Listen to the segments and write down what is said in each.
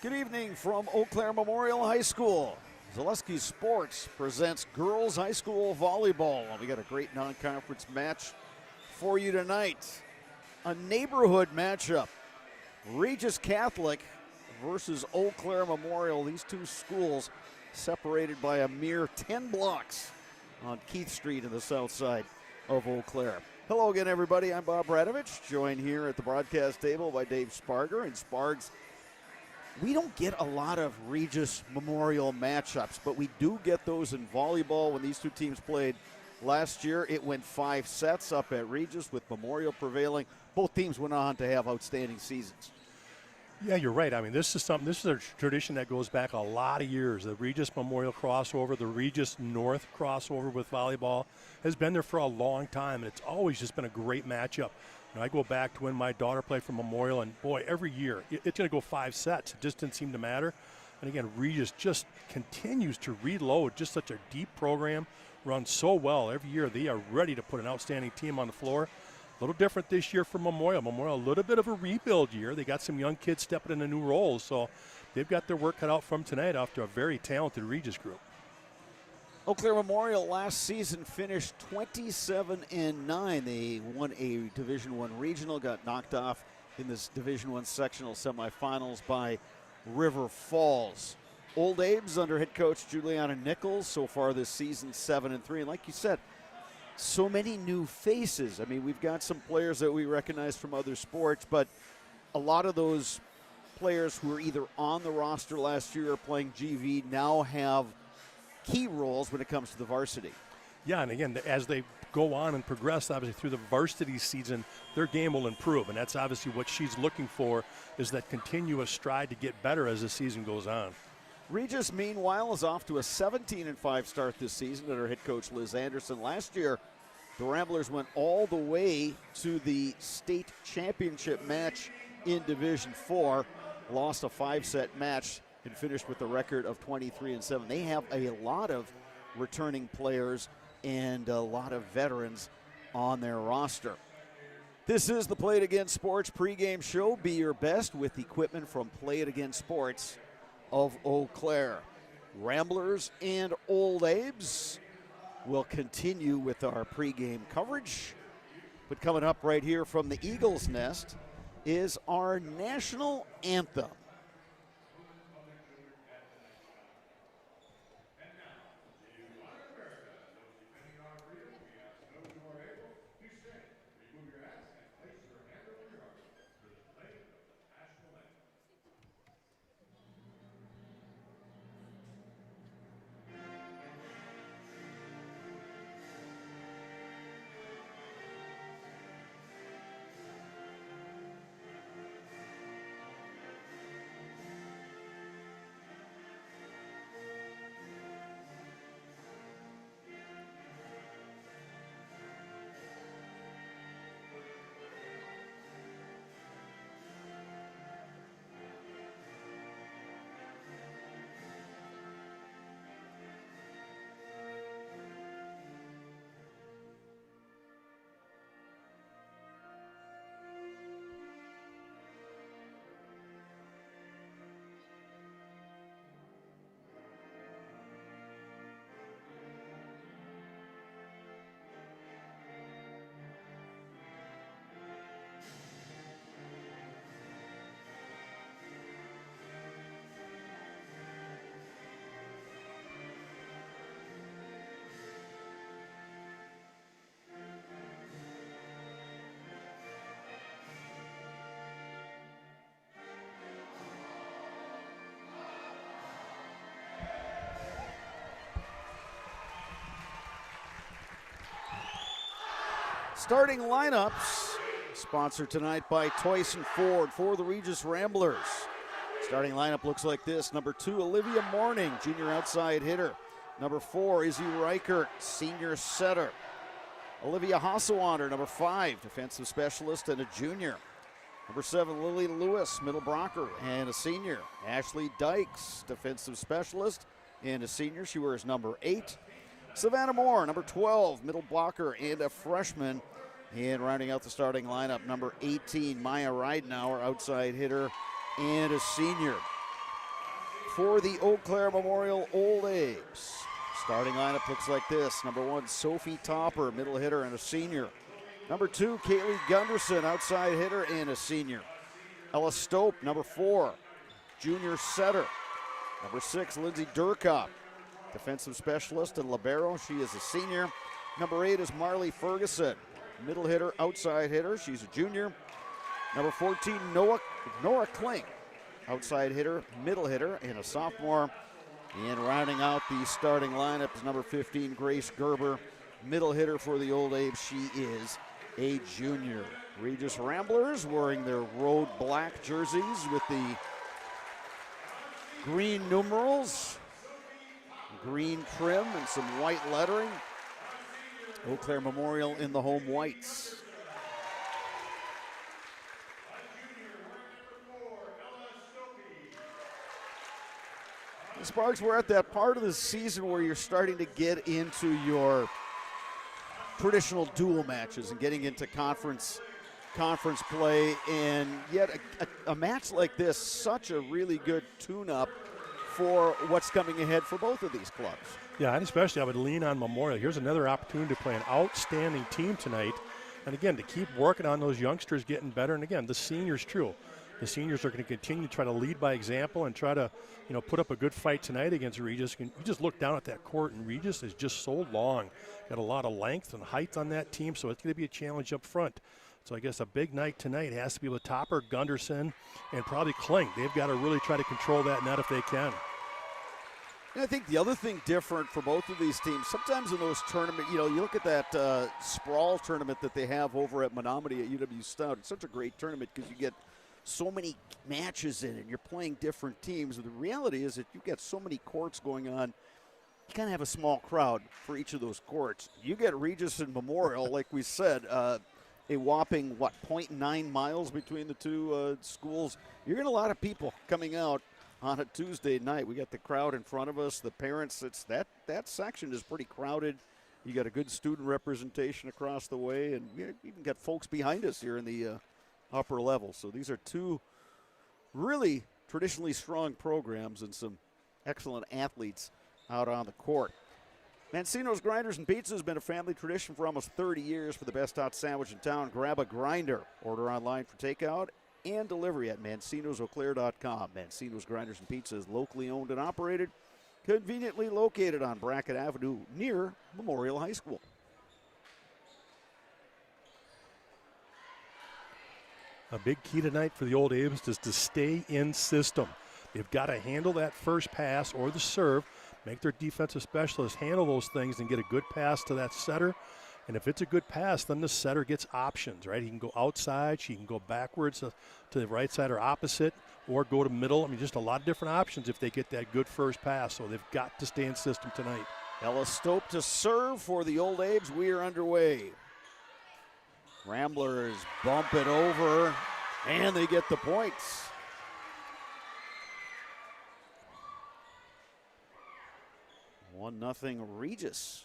Good evening from Eau Claire Memorial High School. Zaleski Sports presents girls high school volleyball. We got a great non-conference match for you tonight. A neighborhood matchup. Regis Catholic versus Eau Claire Memorial. These two schools separated by a mere 10 blocks on Keith Street in the south side of Eau Claire. Hello again, everybody. I'm Bob Radovich, joined here at the broadcast table by Dave Sparger. And Spargs, we don't get a lot of Regis Memorial matchups, but we do get those in volleyball. When these two teams played last year, it went 5 sets up at Regis with Memorial prevailing. Both teams went on to have outstanding seasons. Yeah, you're right. I mean, this is a tradition that goes back a lot of years. The Regis Memorial crossover, the Regis North crossover with volleyball has been there for a long time, and it's always just been a great matchup. You know, I go back to when my daughter played for Memorial, and boy, every year it's going to go 5 sets. It just didn't seem to matter. And again, Regis just continues to reload. Just such a deep program, runs so well every year. They are ready to put an outstanding team on the floor. A little different this year for Memorial. Memorial, a little bit of a rebuild year. They got some young kids stepping into new roles, so they've got their work cut out from tonight after a very talented Regis group. Eau Claire Memorial last season finished 27-9. They won a Division I regional, got knocked off in this Division I sectional semifinals by River Falls. Old Abe's under head coach Juliana Nichols so far this season 7-3. And like you said, so many new faces. I mean, we've got some players that we recognize from other sports, but a lot of those players who were either on the roster last year or playing GV now have key roles when it comes to the varsity. Yeah, and again, as they go on and progress, obviously, through the varsity season, their game will improve, and that's obviously what she's looking for, is that continuous stride to get better as the season goes on. Regis, meanwhile, is off to a 17-5 start this season under head coach Liz Anderson. Last year, the Ramblers went all the way to the state championship match in Division IV, lost a 5-set match, and finished with a record of 23-7. They have a lot of returning players and a lot of veterans on their roster. This is the Play It Again Sports pregame show. Be your best with equipment from Play It Again Sports of Eau Claire. Ramblers and Old Abe's will continue with our pregame coverage. But coming up right here from the Eagles Nest is our national anthem. Starting lineups, sponsored tonight by Toyson Ford for the Regis Ramblers. Starting lineup looks like this. Number 2, Olivia Morning, junior outside hitter. Number 4, Izzy Reichert, senior setter. Olivia Hassewander, number 5, defensive specialist and a junior. Number 7, Lily Lewis, middle blocker and a senior. Ashley Dykes, defensive specialist and a senior. She wears number 8. Savannah Moore, number 12, middle blocker and a freshman. And rounding out the starting lineup, number 18, Maya Ridenauer, outside hitter and a senior. for the Eau Claire Memorial Old A's. Starting lineup looks like this. Number 1, Sophie Topper, middle hitter and a senior. Number 2, Kaylee Gunderson, outside hitter and a senior. Ella Stope, number 4, junior setter. Number 6, Lindsay Durkop, defensive specialist and libero. She is a senior. Number 8 is Marley Ferguson, middle hitter, outside hitter. She's a junior. Number 14, Nora Kling, outside hitter, middle hitter, and a sophomore. And rounding out the starting lineup is number 15, Grace Gerber, middle hitter for the Old A's. She is a junior. Regis Ramblers wearing their road black jerseys with the green numerals, green trim, and some white lettering. Eau Claire Memorial in the home whites. The Sparks, we're at that part of the season where you're starting to get into your traditional dual matches and getting into conference play, and yet a match like this, such a really good tune-up for what's coming ahead for both of these clubs. Yeah, and especially I would lean on Memorial. Here's another opportunity to play an outstanding team tonight, and again, to keep working on those youngsters getting better. And again, the seniors, true. The seniors are going to continue to try to lead by example and try to, put up a good fight tonight against Regis. You just look down at that court, and Regis is just so long. Got a lot of length and height on that team, so it's going to be a challenge up front. So I guess a big night tonight has to be with Topper, Gunderson, and probably Kling. They've got to really try to control that net if they can. And I think the other thing different for both of these teams, sometimes in those tournaments, you look at that sprawl tournament that they have over at Menominee at UW Stout. It's such a great tournament because you get so many matches in it, and you're playing different teams. And the reality is that you've got so many courts going on, you kind of have a small crowd for each of those courts. You get Regis and Memorial, like we said, a whopping, 0.9 miles between the two schools. You're getting a lot of people coming out on a Tuesday night. We got the crowd in front of us, the parents. That section is pretty crowded. You got a good student representation across the way, and you even got folks behind us here in the upper level. So these are two really traditionally strong programs and some excellent athletes out on the court. Mancino's Grinders and Pizza has been a family tradition for almost 30 years. For the best hot sandwich in town, grab a grinder. Order online for takeout and delivery at mancinoseauclair.com. Mancino's Grinders and Pizza is locally owned and operated, conveniently located on Brackett Avenue near Memorial High School. A big key tonight for the Old A's is to stay in system. They've got to handle that first pass or the serve, make their defensive specialists handle those things and get a good pass to that setter. And if it's a good pass, then the setter gets options, right? He can go outside, she can go backwards to the right side or opposite, or go to middle. I mean, just a lot of different options if they get that good first pass. So they've got to stay in system tonight. Ella Stope to serve for the Old A's. We are underway. Ramblers bump it over, and they get the points. One nothing Regis.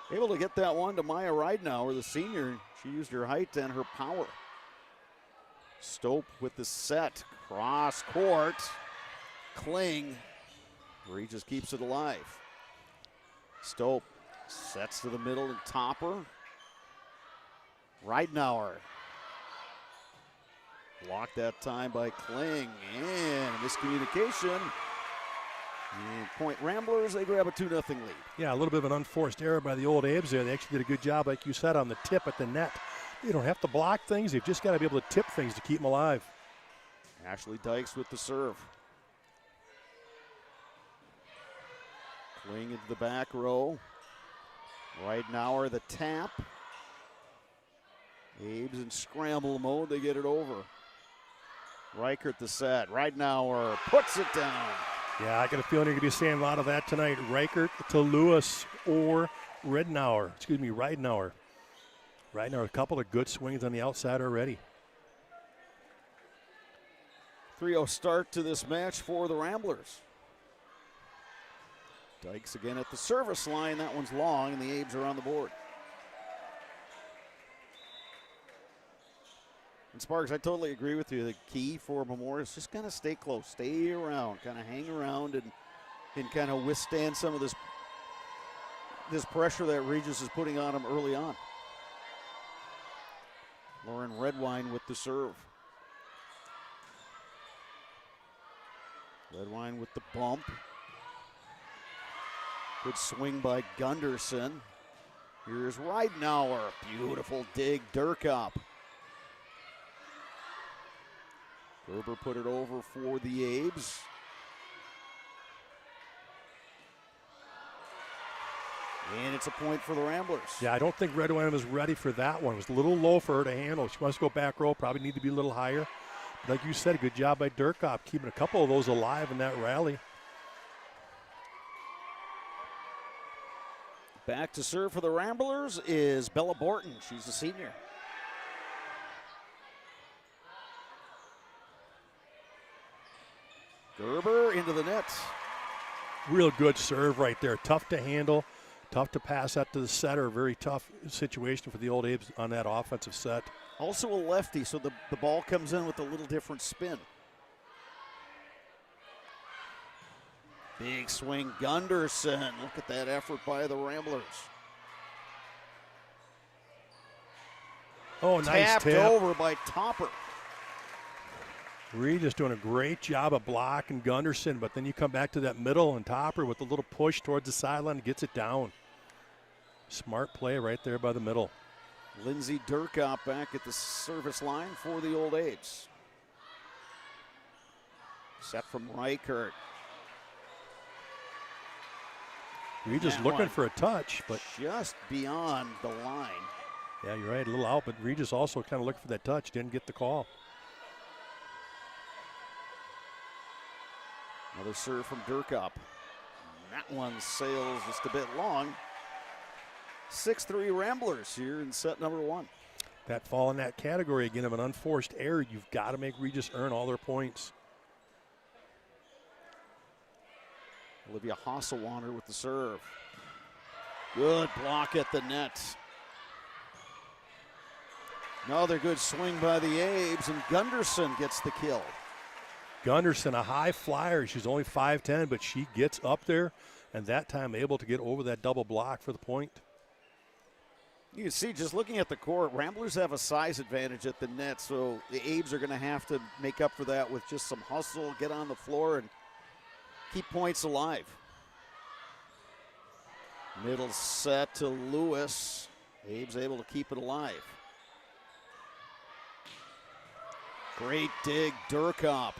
Able to get that one to Maya Ridenauer, the senior. She used her height and her power. Stope with the set. Cross court. Kling. Regis keeps it alive. Stope sets to the middle and Topper. Ridenauer. Blocked that time by Kling. And miscommunication. And point Ramblers, they grab a 2-0 lead. Yeah, a little bit of an unforced error by the Old A's there. They actually did a good job, like you said, on the tip at the net. You don't have to block things. You've just got to be able to tip things to keep them alive. Ashley Dykes with the serve. Kling into the back row. Ridenauer the tap. Abe's in scramble mode. They get it over. Reichert the set. Ridenauer puts it down. Yeah, I got a feeling you're going to be seeing a lot of that tonight. Reichert to Lewis or Ridenauer. Ridenauer. Ridenauer, a couple of good swings on the outside already. 3-0 start to this match for the Ramblers. Dykes again at the service line. That one's long, and the Abes are on the board. And Sparks, I totally agree with you. The key for Memorial is just kind of stay close, stay around, kind of hang around and kind of withstand some of this pressure that Regis is putting on him early on. Lauren Redwine with the serve. Redwine with the bump. Good swing by Gunderson. Here's Ridenauer. Beautiful dig, Durkop. Gerber put it over for the Abes. And it's a point for the Ramblers. Yeah, I don't think Redwine was ready for that one. It was a little low for her to handle. She wants to go back row, probably need to be a little higher. But like you said, a good job by Durkop keeping a couple of those alive in that rally. Back to serve for the Ramblers is Bella Borton. She's a senior. Gerber into the net. Real good serve right there. Tough to handle, tough to pass that to the setter. Very tough situation for the Old Abes on that offensive set. Also a lefty, so the ball comes in with a little different spin. Big swing, Gunderson. Look at that effort by the Ramblers. Oh, nice Tapped tap. over by Topper. Regis doing a great job of blocking Gunderson, but then you come back to that middle and Topper with a little push towards the sideline and gets it down. Smart play right there by the middle. Lindsay Durkop back at the service line for the Old Abes. Set from Reichert. Regis looking for a touch, but just beyond the line. Yeah, you're right, a little out, but Regis also kind of looking for that touch, didn't get the call. Another serve from Durkop. That one sails just a bit long. 6-3 Ramblers here in set number one. That fall in that category again of an unforced error, you've got to make Regis earn all their points. Olivia Hasselwander with the serve. Good block at the net. Another good swing by the Abes, and Gunderson gets the kill. Gunderson, a high flyer. She's only 5'10", but she gets up there, and that time able to get over that double block for the point. You can see just looking at the court, Ramblers have a size advantage at the net, so the Abes are going to have to make up for that with just some hustle, get on the floor, and keep points alive. Middle set to Lewis. Abes able to keep it alive. Great dig, Durkop.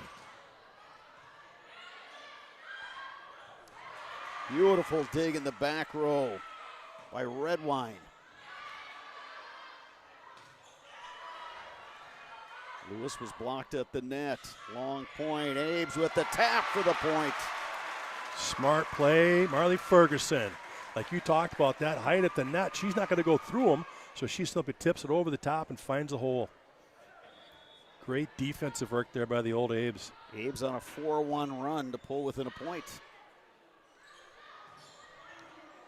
Beautiful dig in the back row by Redwine. Lewis was blocked at the net. Long point. Abes with the tap for the point. Smart play, Marley Ferguson. Like you talked about, that height at the net, she's not going to go through him, so she simply tips it over the top and finds a hole. Great defensive work there by the Old Abes. Abes on a 4-1 run to pull within a point.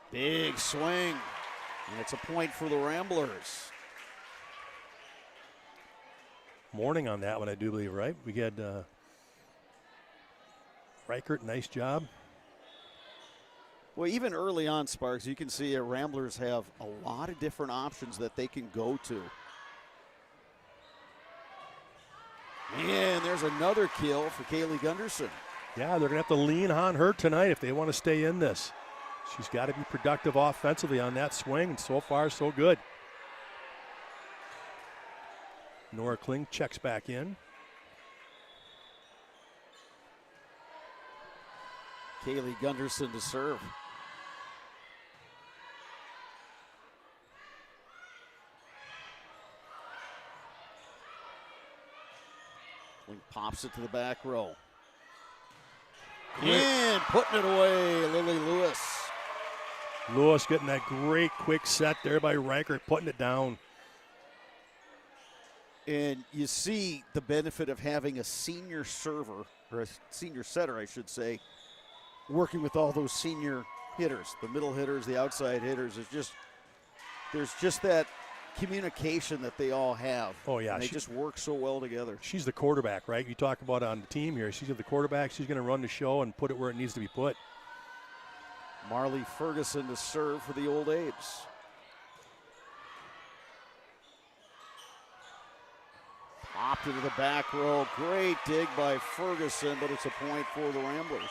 Big swing, and it's a point for the Ramblers. Morning on that one, I do believe, right? We had Reichert, nice job. Well, even early on, Sparks, you can see Ramblers have a lot of different options that they can go to. And there's another kill for Kaylee Gunderson. Yeah, they're going to have to lean on her tonight if they want to stay in this. She's got to be productive offensively on that swing, and so far, so good. Nora Kling checks back in. Kaylee Gunderson to serve. Kling pops it to the back row. And putting it away, Lily Lewis. Lewis getting that great quick set there by Reichert, putting it down. And you see the benefit of having a senior server, or a senior setter, I should say, working with all those senior hitters, the middle hitters, the outside hitters. There's just that communication that they all have. Oh, yeah. And they just work so well together. She's the quarterback, right? You talk about on the team here. She's the quarterback. She's going to run the show and put it where it needs to be put. Marley Ferguson to serve for the Old Abes. Popped into the back row. Great dig by Ferguson, but it's a point for the Ramblers.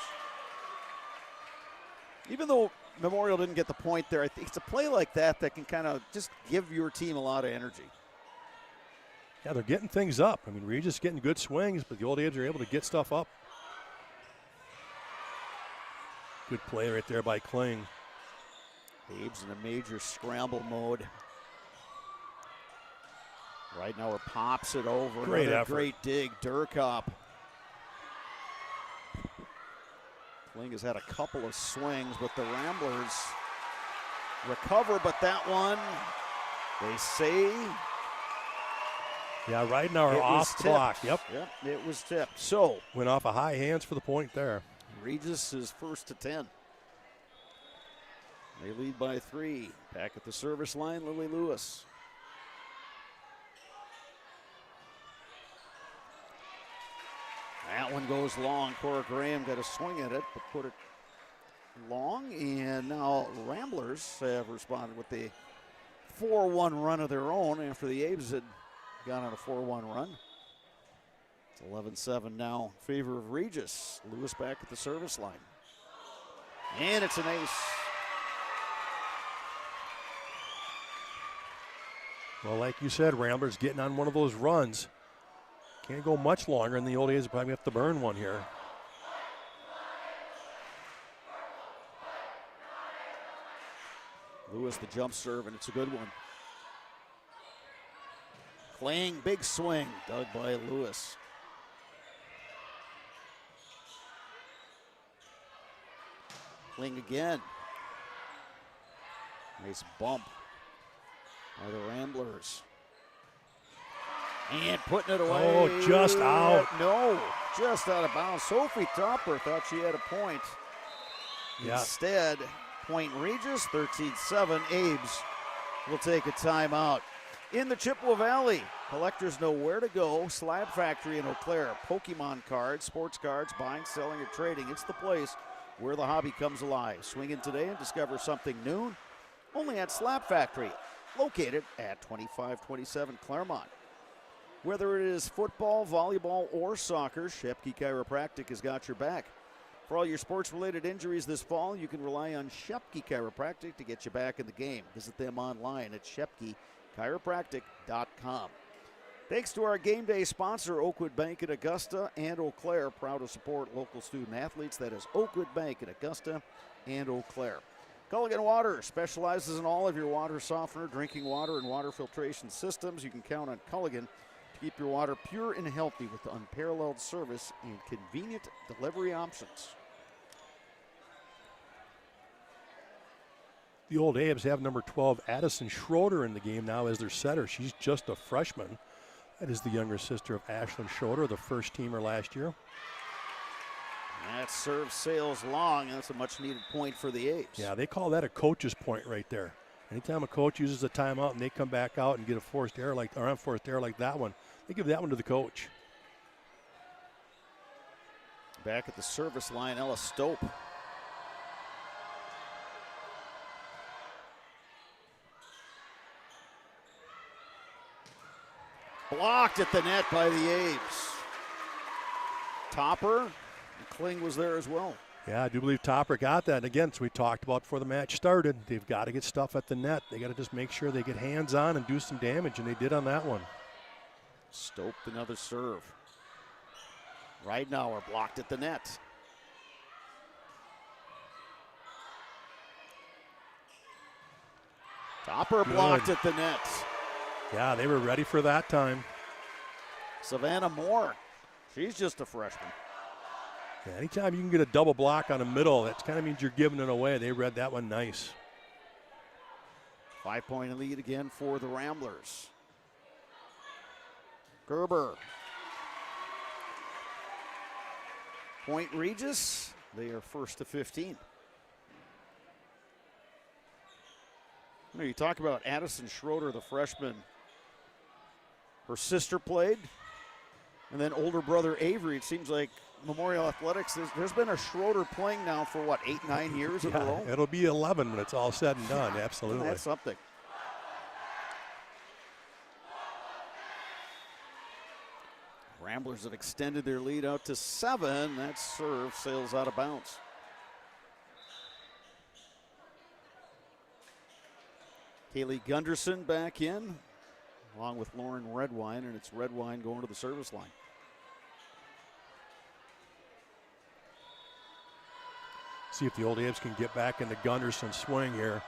Even though Memorial didn't get the point there, I think it's a play like that that can kind of just give your team a lot of energy. Yeah, they're getting things up. I mean, Regis getting good swings, but the Old Abes are able to get stuff up. Good play right there by Kling. Abes in a major scramble mode. Right now, pops it over. Great Another effort. Great dig, Durkop. Kling has had a couple of swings, but the Ramblers recover, but that one, they say. Yeah, right now are off the block. Yep, it was tipped. So. Went off of high hands for the point there. Regis is first to 10. They lead by 3. Back at the service line, Lily Lewis. That one goes long. Cora Graham got a swing at it, but put it long. And now Ramblers have responded with a 4-1 run of their own after the Abes had gone on a 4-1 run. It's 11-7 now in favor of Regis. Lewis back at the service line. And it's an ace. Well, like you said, Ramblers getting on one of those runs. Can't go much longer, and the Old A's probably have to burn one here. Lewis the jump serve, and it's a good one. Kling, big swing, dug by Lewis. Kling again. Nice bump by the Ramblers. And putting it away. Oh, just out. No, just out of bounds. Sophie Topper thought she had a point. Yeah. Instead, point Regis, 13-7. Abes will take a timeout. In the Chippewa Valley, collectors know where to go. Slab Factory in Eau Claire. Pokemon cards, sports cards, buying, selling, or trading. It's the place where the hobby comes alive. Swing in today and discover something new. Only at Slab Factory, located at 2527 Claremont. Whether it is football, volleyball, or soccer, Shepke Chiropractic has got your back. For all your sports-related injuries this fall, you can rely on Shepke Chiropractic to get you back in the game. Visit them online at shepkechiropractic.com. Thanks to our game day sponsor, Oakwood Bank in Augusta and Eau Claire, proud to support local student-athletes. That is Oakwood Bank in Augusta and Eau Claire. Culligan Water specializes in all of your water softener, drinking water, and water filtration systems. You can count on Culligan to keep your water pure and healthy with unparalleled service and convenient delivery options. The Old Abes have number 12, Addison Schroeder, in the game now as their setter. She's just a freshman. That is the younger sister of Ashlyn Schroeder, the first teamer last year. That serve sails long. That's a much-needed point for the Apes. Yeah, they call that a coach's point right there. Anytime a coach uses a timeout and they come back out and get a forced error like that one, they give that one to the coach. Back at the service line, Ella Stope. Blocked at the net by the Apes. Topper, and Kling was there as well. Yeah, I do believe Topper got that. And again, as we talked about before the match started, they've got to get stuff at the net. They got to just make sure they get hands on and do some damage, and they did on that one. Stope, another serve. Right now, are blocked at the net. Topper blocked at the net. Yeah, they were ready for that time. Savannah Moore, she's just a freshman. Yeah, anytime you can get a double block on a middle, that kind of means you're giving it away. They read that one nice. 5-point lead again for the Ramblers. Gerber. Point Regis, they are first to 15. You talk about Addison Schroeder, the freshman. Her sister played, and then older brother Avery. It seems like Memorial Athletics, there's been a Schroeder playing now for, what, 8, 9 years in a row? It'll be 11 when it's all said and done, absolutely. That's something. Ramblers have extended their lead out to 7. That serve sails out of bounds. Kaylee Gunderson back in, along with Lauren Redwine, and it's Redwine going to the service line. See if the Old A's can get back in the Gunderson swing here.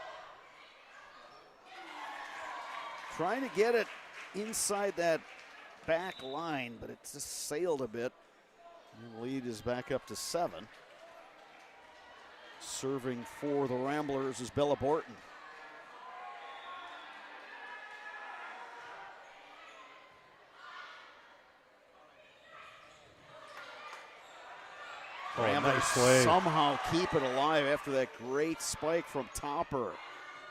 Trying to get it inside that back line, but it just sailed a bit. And the lead is back up to 7. Serving for the Ramblers is Bella Borton. Ramblers somehow keep it alive after that great spike from Topper.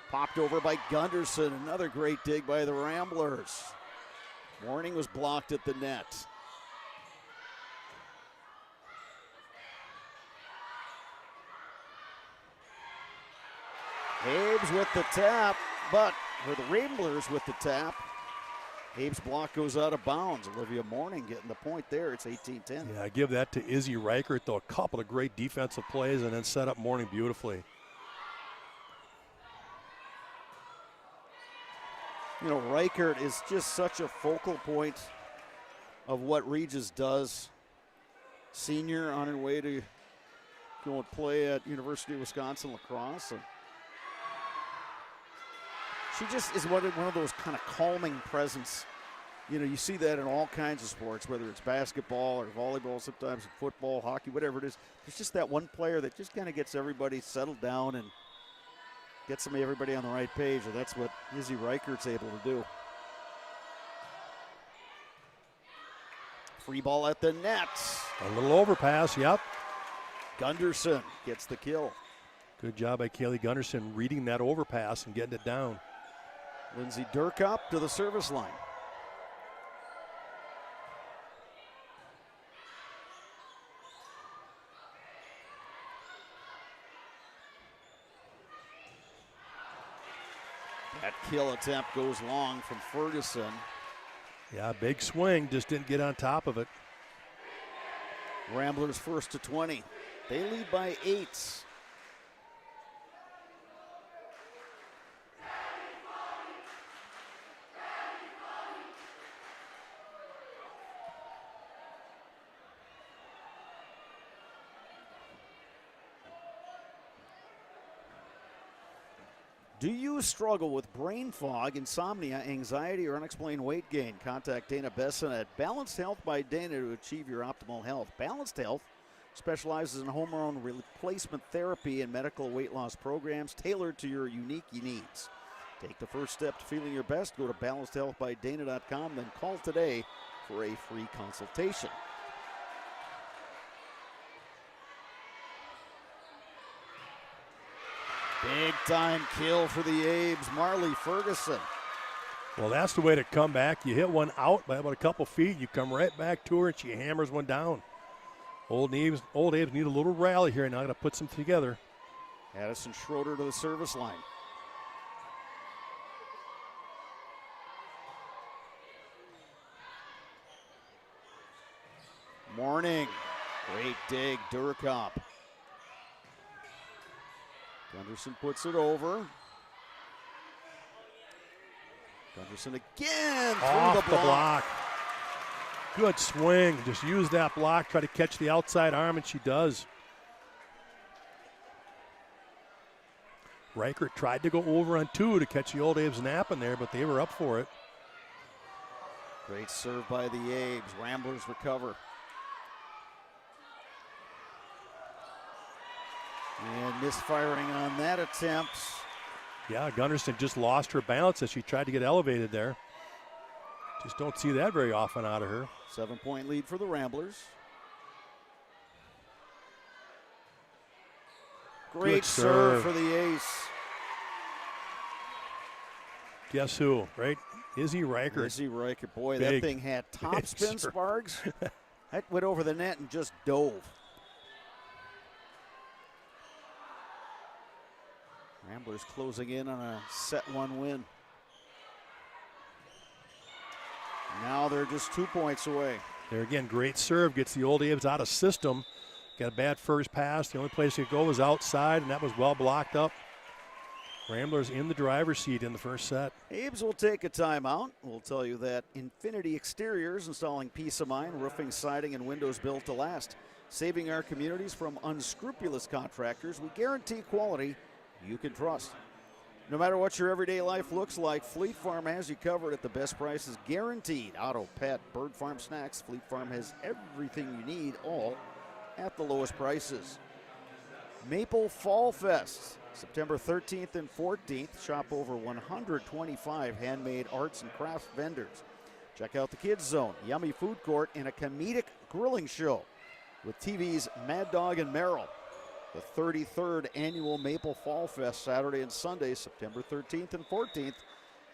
Popped over by Gunderson. Another great dig by the Ramblers. Warning was blocked at the net. Abe's with the tap, but for the Ramblers with the tap, Abe's block goes out of bounds. Olivia Mourning getting the point there. It's 18-10. Yeah, I give that to Izzy Reichert, though. A couple of great defensive plays and then set up Mourning beautifully. You know, Reichert is just such a focal point of what Regis does. Senior on her way to go and play at University of Wisconsin lacrosse. And she just is one of those kind of calming presence. You know, you see that in all kinds of sports, whether it's basketball or volleyball, sometimes football, hockey, whatever it is. There's just that one player that just kind of gets everybody settled down and gets everybody on the right page, and that's what Izzy Reichert's able to do. Free ball at the net. A little overpass, yep. Gunderson gets the kill. Good job by Kaylee Gunderson reading that overpass and getting it down. Lindsay Durkop to the service line. That kill attempt goes long from Ferguson. Yeah, big swing, just didn't get on top of it. Ramblers first to 20. They lead by 8. Do you struggle with brain fog, insomnia, anxiety, or unexplained weight gain? Contact Dana Besson at Balanced Health by Dana to achieve your optimal health. Balanced Health specializes in hormone replacement therapy and medical weight loss programs tailored to your unique needs. Take the first step to feeling your best. Go to balancedhealthbydana.com, then call today for a free consultation. Big time kill for the Abes, Marley Ferguson. Well, that's the way to come back. You hit one out by about a couple feet, you come right back to her, and she hammers one down. Old Abes need a little rally here. Now got to put some together. Addison Schroeder to the service line. Mourning, great dig, Durkop. Gunderson puts it over. Gunderson again off through the block. Good swing. Just use that block. Try to catch the outside arm, and she does. Reichert tried to go over on 2 to catch the Old Abes napping there, but they were up for it. Great serve by the Abes. Ramblers recover. And misfiring on that attempt. Yeah, Gunderson just lost her balance as she tried to get elevated there. Just don't see that very often out of her. 7-point lead for the Ramblers. Great serve for the ace. guess who, right? Izzy Reichert. Izzy Reichert, boy, Big, that thing had top spin sir. sparks. That went over the net and just dove. Ramblers closing in on a set 1 win. Now they're just 2 points away. There again, great serve, gets the old Abe's out of system. Got a bad first pass. The only place he could go was outside, and that was well blocked up. Ramblers in the driver's seat in the first set. Abe's will take a timeout. We'll tell you that Infinity Exteriors, installing peace of mind, roofing, siding, and windows built to last. Saving our communities from unscrupulous contractors, we guarantee quality you can trust. No matter what your everyday life looks like, Fleet Farm has you covered at the best prices guaranteed. Auto, pet, bird farm snacks, Fleet Farm has everything you need, all at the lowest prices. Maple Fall Fest, September 13th and 14th. Shop over 125 handmade arts and crafts vendors. Check out the Kids Zone, yummy food court, and a comedic grilling show with TV's Mad Dog and Merrill. The 33rd annual Maple Fall Fest, Saturday and Sunday, September 13th and 14th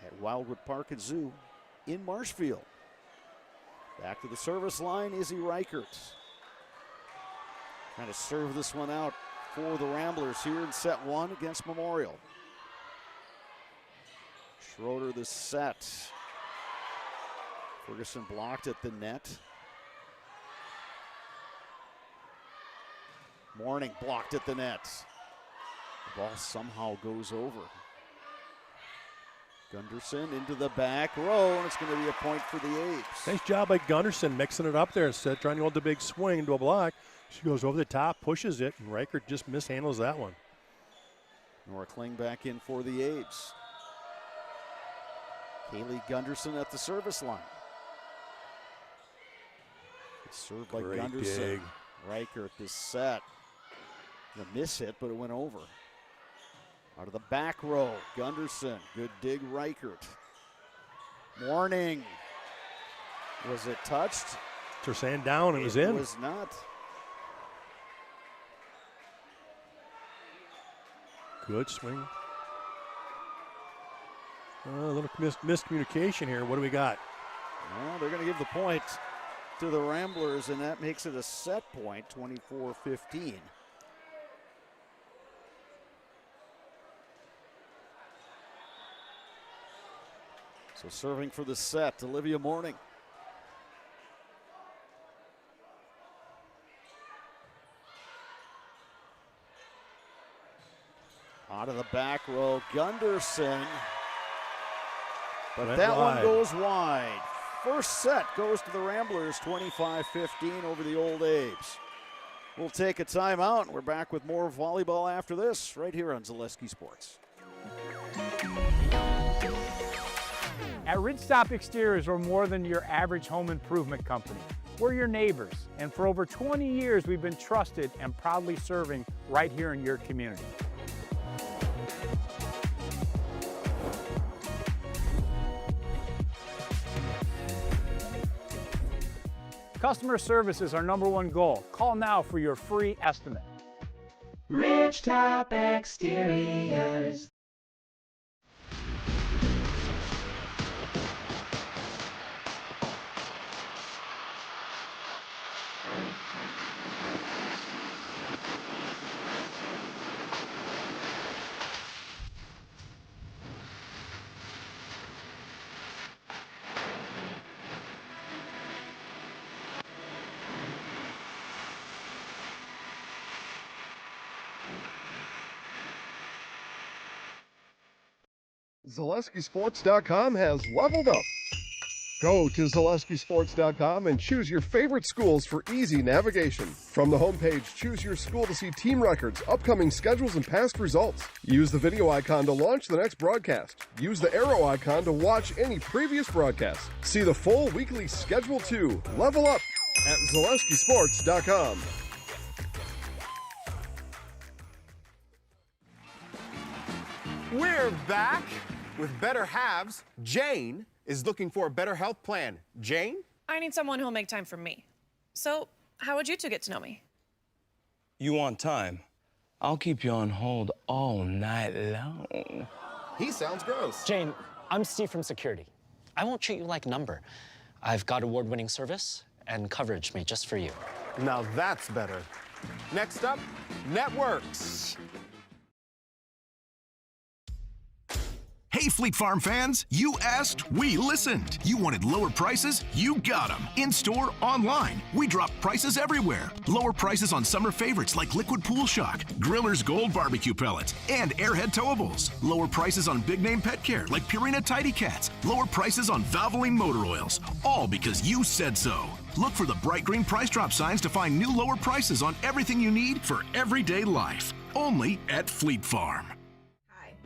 at Wildwood Park and Zoo in Marshfield. Back to the service line, Izzy Reichert. Trying to serve this one out for the Ramblers here in set 1 against Memorial. Schroeder the set. Ferguson blocked at the net. Morning blocked at the net. The ball somehow goes over. Gunderson into the back row, and it's going to be a point for the Apes. Nice job by Gunderson mixing it up there instead of trying to hold the big swing into a block. She goes over the top, pushes it, and Reichert just mishandles that one. Nora Kling back in for the Apes. Kaylee Gunderson at the service line. It's served by Great Gunderson. dig. Reichert is set. A miss hit, but it went over. Out of the back row, Gunderson. Good dig, Reichert. Morning. Was it touched? Tersan down, it was in. It was not. Good swing. A little miscommunication here. What do we got? Well, they're going to give the point to the Ramblers, and that makes it a set point, 24-15. So serving for the set, Olivia Morning. Out of the back row, Gunderson. But that one goes wide. First set goes to the Ramblers, 25-15 over the Old Apes. We'll take a timeout. We're back with more volleyball after this, right here on Zaleski Sports. At Ridgestop Exteriors, we're more than your average home improvement company. We're your neighbors, and for over 20 years, we've been trusted and proudly serving right here in your community. Customer service is our #1 goal. Call now for your free estimate. Ridgetop Exteriors. ZaleskiSports.com has leveled up. Go to ZaleskiSports.com and choose your favorite schools for easy navigation. From the homepage, choose your school to see team records, upcoming schedules, and past results. Use the video icon to launch the next broadcast. Use the arrow icon to watch any previous broadcast. See the full weekly schedule too. Level up at ZaleskiSports.com. We're back with better halves. Jane is looking for a better health plan. Jane? I need someone who'll make time for me. So, how would you two get to know me? You want time? I'll keep you on hold all night long. He sounds gross. Jane, I'm Steve from security. I won't treat you like a number. I've got award-winning service and coverage made just for you. Now that's better. Next up, networks. Hey, Fleet Farm fans, you asked, we listened. You wanted lower prices? You got them. In-store, online. We drop prices everywhere. Lower prices on summer favorites like Liquid Pool Shock, Griller's Gold Barbecue Pellets, and Airhead Towables. Lower prices on big-name pet care like Purina Tidy Cats. Lower prices on Valvoline Motor Oils. All because you said so. Look for the bright green price drop signs to find new lower prices on everything you need for everyday life. Only at Fleet Farm.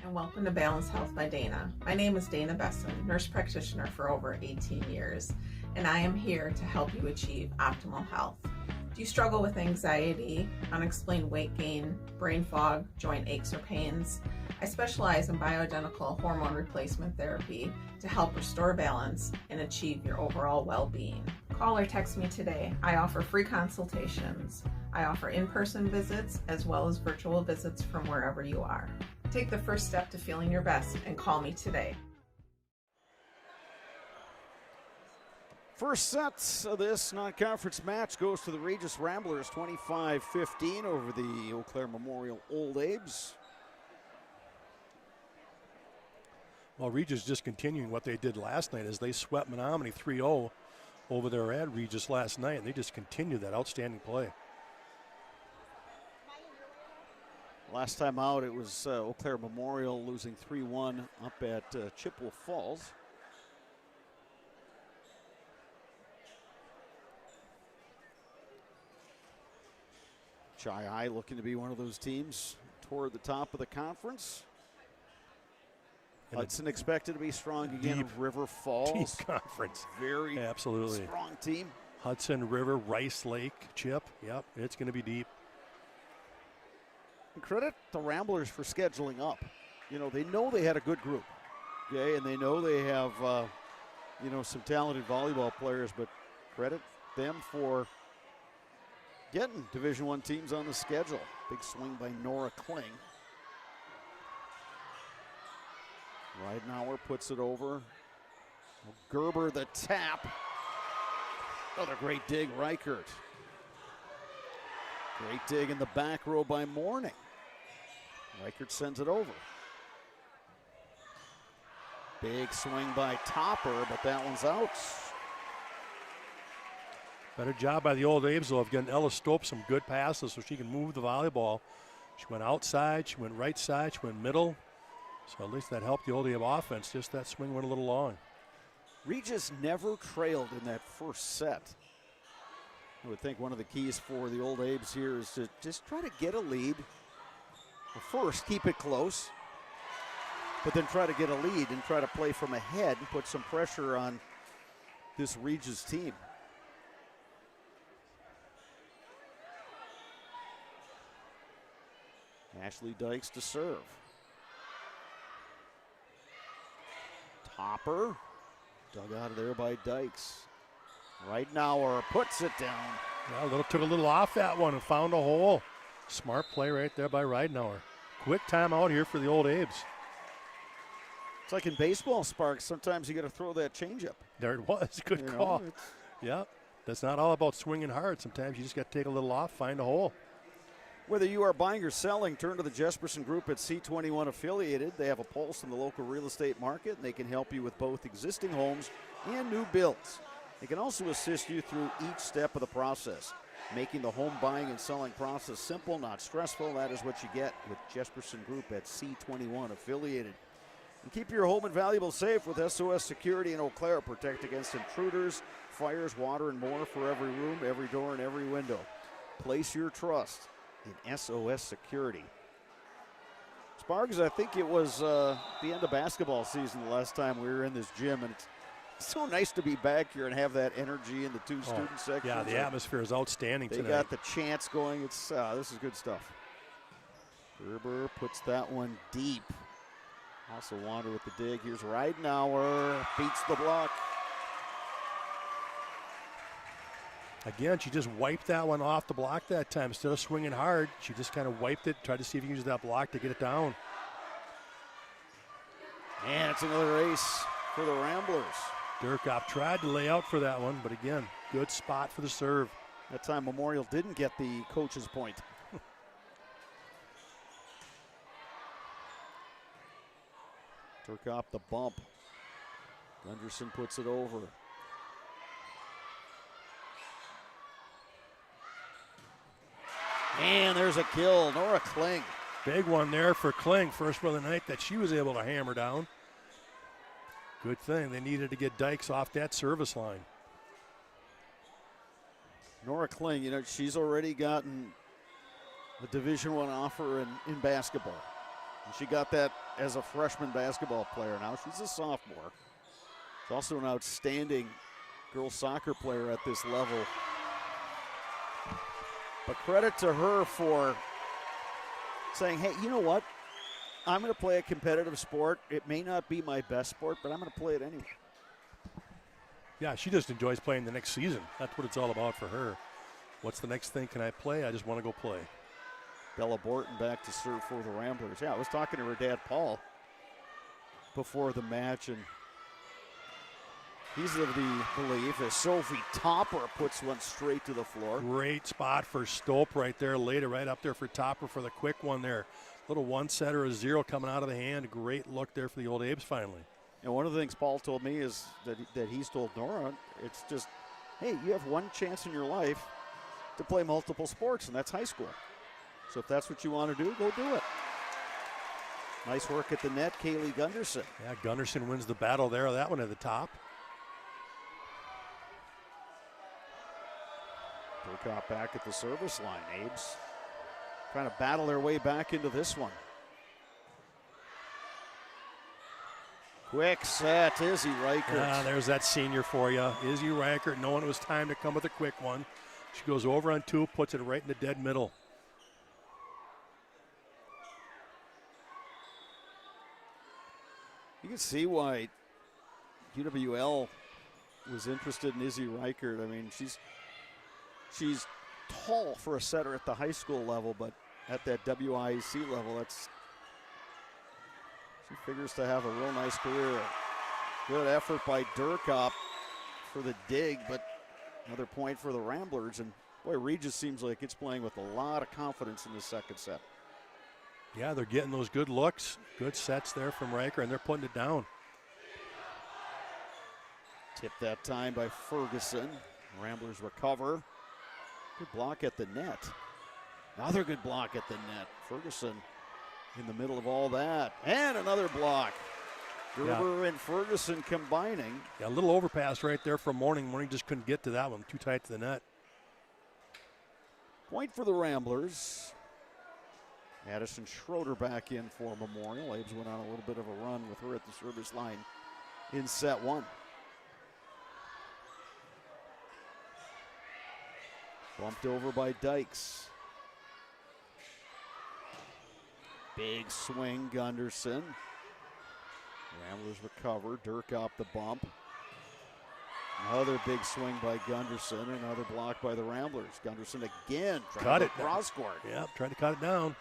And welcome to Balanced Health by Dana. My name is Dana Besson, nurse practitioner for over 18 years, and I am here to help you achieve optimal health. Do you struggle with anxiety, unexplained weight gain, brain fog, joint aches or pains? I specialize in bioidentical hormone replacement therapy to help restore balance and achieve your overall well-being. Call or text me today. I offer free consultations. I offer in-person visits as well as virtual visits from wherever you are. Take the first step to feeling your best and call me today. First set of this non-conference match goes to the Regis Ramblers, 25-15 over the Eau Claire Memorial Old Abe's. Well, Regis just continuing what they did last night as they swept Menominee 3-0 over there at Regis last night, and they just continue that outstanding play. Last time out, it was Eau Claire Memorial losing 3-1 up at Chippewa Falls. WIAA looking to be one of those teams toward the top of the conference. Hudson expected to be strong again. Deep, River Falls. Deep conference. Very absolutely strong team. Hudson, River, Rice Lake, Chip. Yep, it's going to be deep. And credit the Ramblers for scheduling up. You know, they know they had a good group, okay, and they know they have, you know, some talented volleyball players, but credit them for getting Division I teams on the schedule. Big swing by Nora Kling. Ridenauer puts it over. Gerber the tap. Another great dig, Reichert. Great dig in the back row by Morning. Reichert sends it over. Big swing by Topper, but that one's out. Better job by the Old Abe's, though, of getting Ella Stopes some good passes so she can move the volleyball. She went outside, she went right side, she went middle. So at least that helped the Old Abe offense. Just that swing went a little long. Regis never trailed in that first set. I would think one of the keys for the Old Abe's here is to just try to get a lead. Well, first, keep it close, but then try to get a lead and try to play from ahead and put some pressure on this Regis team. Ashley Dykes to serve. Topper, dug out of there by Dykes. Ridenauer puts it down. Yeah, took a little off that one and found a hole. Smart play right there by Ridenauer. Quick timeout here for the Old Abe's. It's like in baseball, Sparks. Sometimes you got to throw that changeup. There it was. Good call. Yeah, that's not all about swinging hard. Sometimes you just got to take a little off, find a hole. Whether you are buying or selling, turn to the Jesperson Group at C21 Affiliated. They have a pulse in the local real estate market, and they can help you with both existing homes and new builds. They can also assist you through each step of the process, making the home buying and selling process simple, not stressful. That is what you get with Jesperson Group at C21 Affiliated. And keep your home and valuables safe with SOS Security in Eau Claire. Protect against intruders, fires, water, and more for every room, every door, and every window. Place your trust in SOS Security. Sparks, I think it was the end of basketball season the last time we were in this gym, and it's so nice to be back here and have that energy in the two student sections. Yeah, the atmosphere is outstanding tonight. They got the chants going. It's this is good stuff. Gerber puts that one deep. Also Wander with the dig. Here's Ridenauer, beats the block. Again, she just wiped that one off the block that time. Instead of swinging hard, she just kind of wiped it, tried to see if you can use that block to get it down. And it's another ace for the Ramblers. Durkop tried to lay out for that one, but again, good spot for the serve. That time Memorial didn't get the coach's point. Durkop the bump. Gunderson puts it over. And there's a kill, Nora Kling. Big one there for Kling, first one of the night that she was able to hammer down. Good thing, they needed to get Dykes off that service line. Nora Kling, you know, she's already gotten a Division I offer in basketball. And she got that as a freshman basketball player. Now she's a sophomore. She's also an outstanding girls soccer player at this level. But credit to her for saying, hey, you know what? I'm going to play a competitive sport. It may not be my best sport, but I'm going to play it anyway. Yeah, she just enjoys playing the next season. That's what it's all about for her. What's the next thing can I play? I just want to go play. Bella Borton back to serve for the Ramblers. Yeah, I was talking to her dad, Paul, before the match, and he's of the belief that Sophie Topper puts one straight to the floor. Great spot for Stolp right there. Laid it right up there for Topper for the quick one there. Little one setter, a zero coming out of the hand. Great look there for the old Abes finally. And one of the things Paul told me is that he's told Nora, it's just, hey, you have one chance in your life to play multiple sports, and that's high school. So if that's what you want to do, go do it. Nice work at the net, Kaylee Gunderson. Yeah, Gunderson wins the battle there. That one at the top. Durkop back at the service line. Abes trying to battle their way back into this one. Quick set, Izzy Reichert. Ah, there's that senior for you. Izzy Reichert knowing it was time to come with a quick one. She goes over on two, puts it right in the dead middle. You can see why UWL was interested in Izzy Reichert. I mean, she's tall for a setter at the high school level, but at that WIAC level, she figures to have a real nice career. Good effort by Durkop for the dig, but another point for the Ramblers. And boy, Regis seems like it's playing with a lot of confidence in the second set. Yeah, they're getting those good looks, good sets there from Riker, and they're putting it down. Tipped that time by Ferguson. Ramblers recover. Good block at the net. Another good block at the net. Ferguson in the middle of all that. And another block. Gerber and Ferguson combining. Yeah, a little overpass right there from Morning. Morning just couldn't get to that one. Too tight to the net. Point for the Ramblers. Addison Schroeder back in for Memorial. Abes went on a little bit of a run with her at the service line in set one. Bumped over by Dykes. Big swing, Gunderson. Ramblers recover. Durkop the bump. Another big swing by Gunderson. Another block by the Ramblers. Gunderson again trying to cross court. Yeah, trying to cut it down.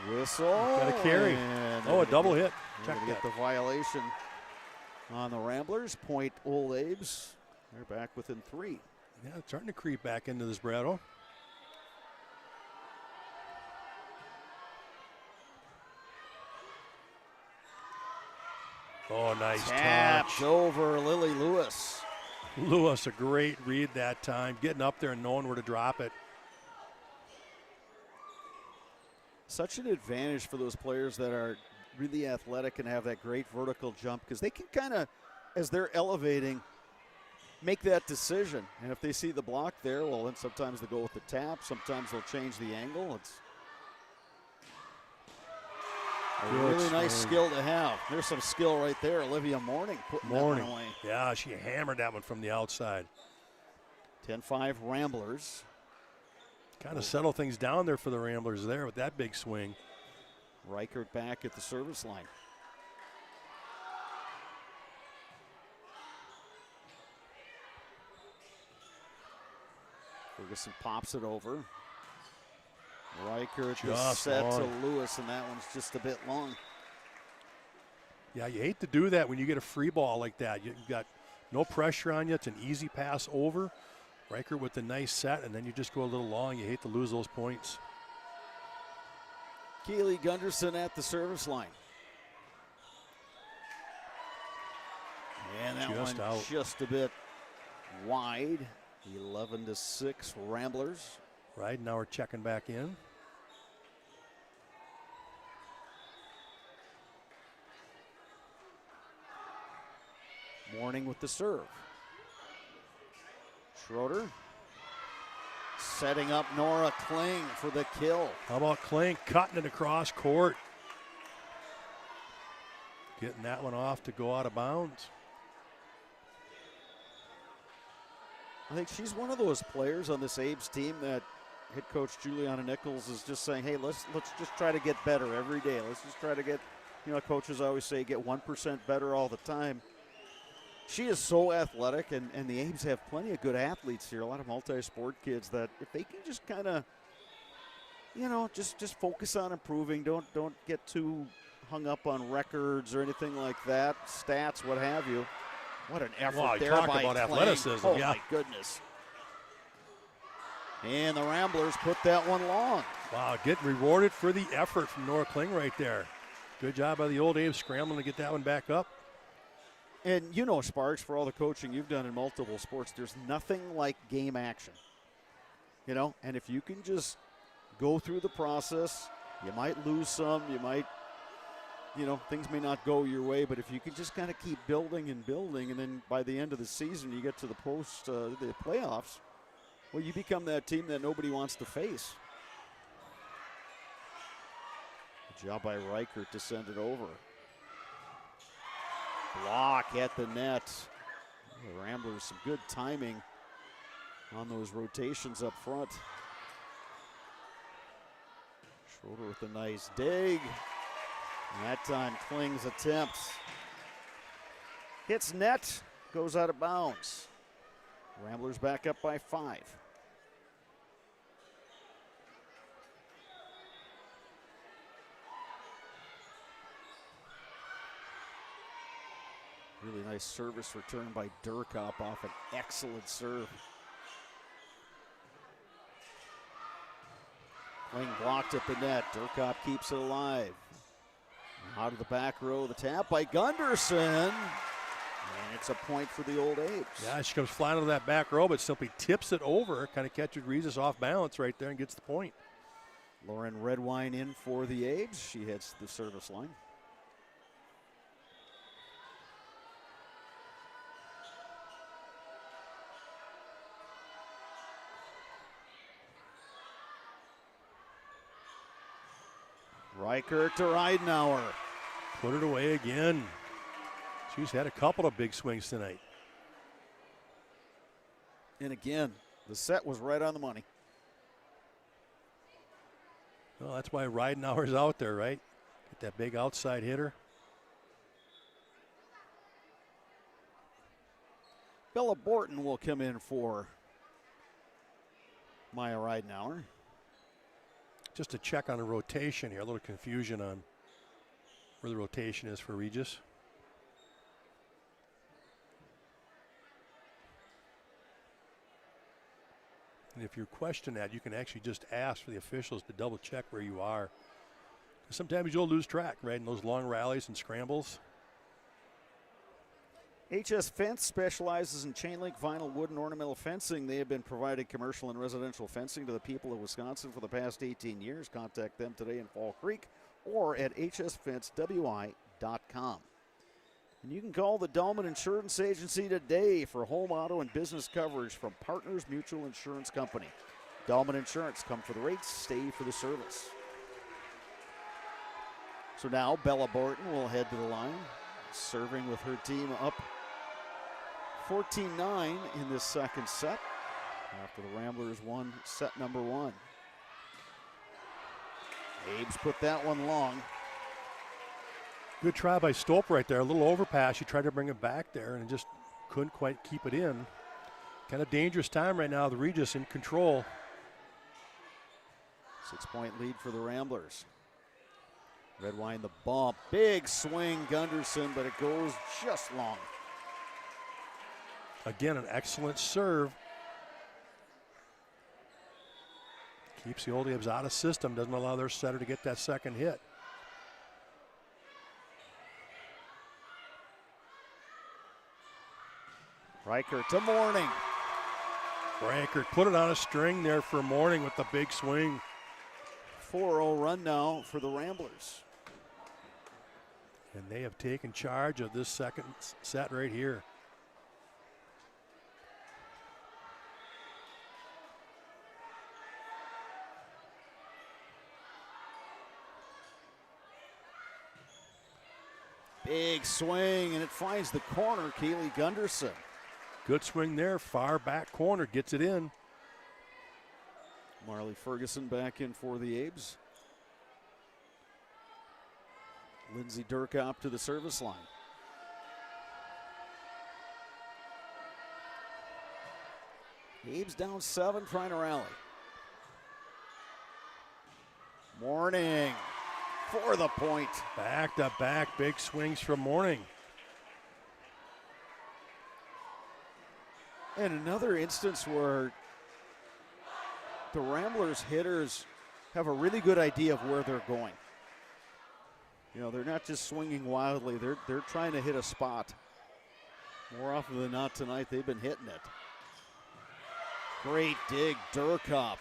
Whistle. Got a carry. Oh, a double hit. Check that. Get the violation on the Ramblers. Point Old Abes. They're back within three. Yeah, it's starting to creep back into this battle. Oh, nice touch. Over Lily Lewis. Lewis, a great read that time. Getting up there and knowing where to drop it. Such an advantage for those players that are really athletic and have that great vertical jump, because they can kind of, as they're elevating, make that decision. And if they see the block there, well, then sometimes they go with the tap. Sometimes they'll change the angle. It's a really nice skill to have. There's some skill right there. Olivia Morning putting that one away. Yeah, she hammered that one from the outside. 10-5 Ramblers. Kind of settle things down there for the Ramblers there with that big swing. Reichert back at the service line. Ferguson pops it over. Reichert just set to Lewis, and that one's just a bit long. Yeah, you hate to do that when you get a free ball like that. You've got no pressure on you. It's an easy pass over. Riker with the nice set, and then you just go a little long. You hate to lose those points. Keely Gunderson at the service line. And that Just one out. just a bit wide. 11-6 Ramblers. Right, now we're checking back in. Morning with the serve. Schroeder setting up Nora Kling for the kill. How about Kling cutting it across court? Getting that one off to go out of bounds. I think she's one of those players on this Abe's team that head coach Juliana Nichols is just saying, hey, let's just try to get better every day. Let's just try to get, coaches always say get 1% better all the time. She is so athletic, and the Abe's have plenty of good athletes here, a lot of multi-sport kids that if they can just kind of, just focus on improving, don't get too hung up on records or anything like that, stats, what have you. What an effort there talk by about Kling. athleticism. Oh, yeah. my goodness. And the Ramblers put that one long. Wow, getting rewarded for the effort from Nora Kling right there. Good job by the old Abe scrambling to get that one back up. And Sparks, for all the coaching you've done in multiple sports, there's nothing like game action. And if you can just go through the process, you might lose some, you might, things may not go your way, but if you can just kind of keep building and building, and then by the end of the season you get to the the playoffs, well, you become that team that nobody wants to face. Good job by Reichert to send it over. Block at the net. The Ramblers, some good timing on those rotations up front. Schroeder with a nice dig. And that time, Kling's attempt hits net, goes out of bounds. Ramblers back up by 5. Really nice service return by Durkop off an excellent serve. Kling blocked at the net. Durkop keeps it alive. Out of the back row, the tap by Gunderson. And it's a point for the old Apes. Yeah, she comes flying out of that back row, but simply tips it over, kind of catches Regis off balance right there and gets the point. Lauren Redwine in for the Apes. She hits the service line. Riker to Ridenauer. Put it away again. She's had a couple of big swings tonight. And again, the set was right on the money. Well, that's why Ridenauer's out there, right? Get that big outside hitter. Bella Borton will come in for Maya Ridenauer. Just to check on the rotation here, a little confusion on where the rotation is for Regis. And if you question that, you can actually just ask for the officials to double check where you are. Sometimes you'll lose track, right, in those long rallies and scrambles. HS Fence specializes in chain link, vinyl, wood, and ornamental fencing. They have been providing commercial and residential fencing to the people of Wisconsin for the past 18 years. Contact them today in Fall Creek or at hsfencewi.com. And you can call the Dahlman Insurance Agency today for home, auto, and business coverage from Partners Mutual Insurance Company. Dahlman Insurance, come for the rates, stay for the service. So now Bella Borton will head to the line, serving with her team up 14-9 in this second set after the Ramblers won set number 1. Abe's put that one long. Good try by Stolp right there. A little overpass. She tried to bring it back there and just couldn't quite keep it in. Kind of dangerous time right now. The Regis in control. 6-point lead for the Ramblers. Redwine the bump. Big swing, Gunderson, but it goes just long. Again, an excellent serve. Keeps the Old A's out of system, doesn't allow their setter to get that second hit. Reichert to Morning. Reichert put it on a string there for Morning with the big swing. 4-0 run now for the Ramblers. And they have taken charge of this second set right here. Big swing, and it finds the corner, Keely Gunderson. Good swing there, far back corner, gets it in. Marley Ferguson back in for the Abes. Lindsey Durkop to the service line. Abes down 7, trying to rally. Morning for the point. Back to back, big swings from Morning. And another instance where the Ramblers hitters have a really good idea of where they're going. You know, they're not just swinging wildly, they're trying to hit a spot. More often than not tonight, they've been hitting it. Great dig, Durkop.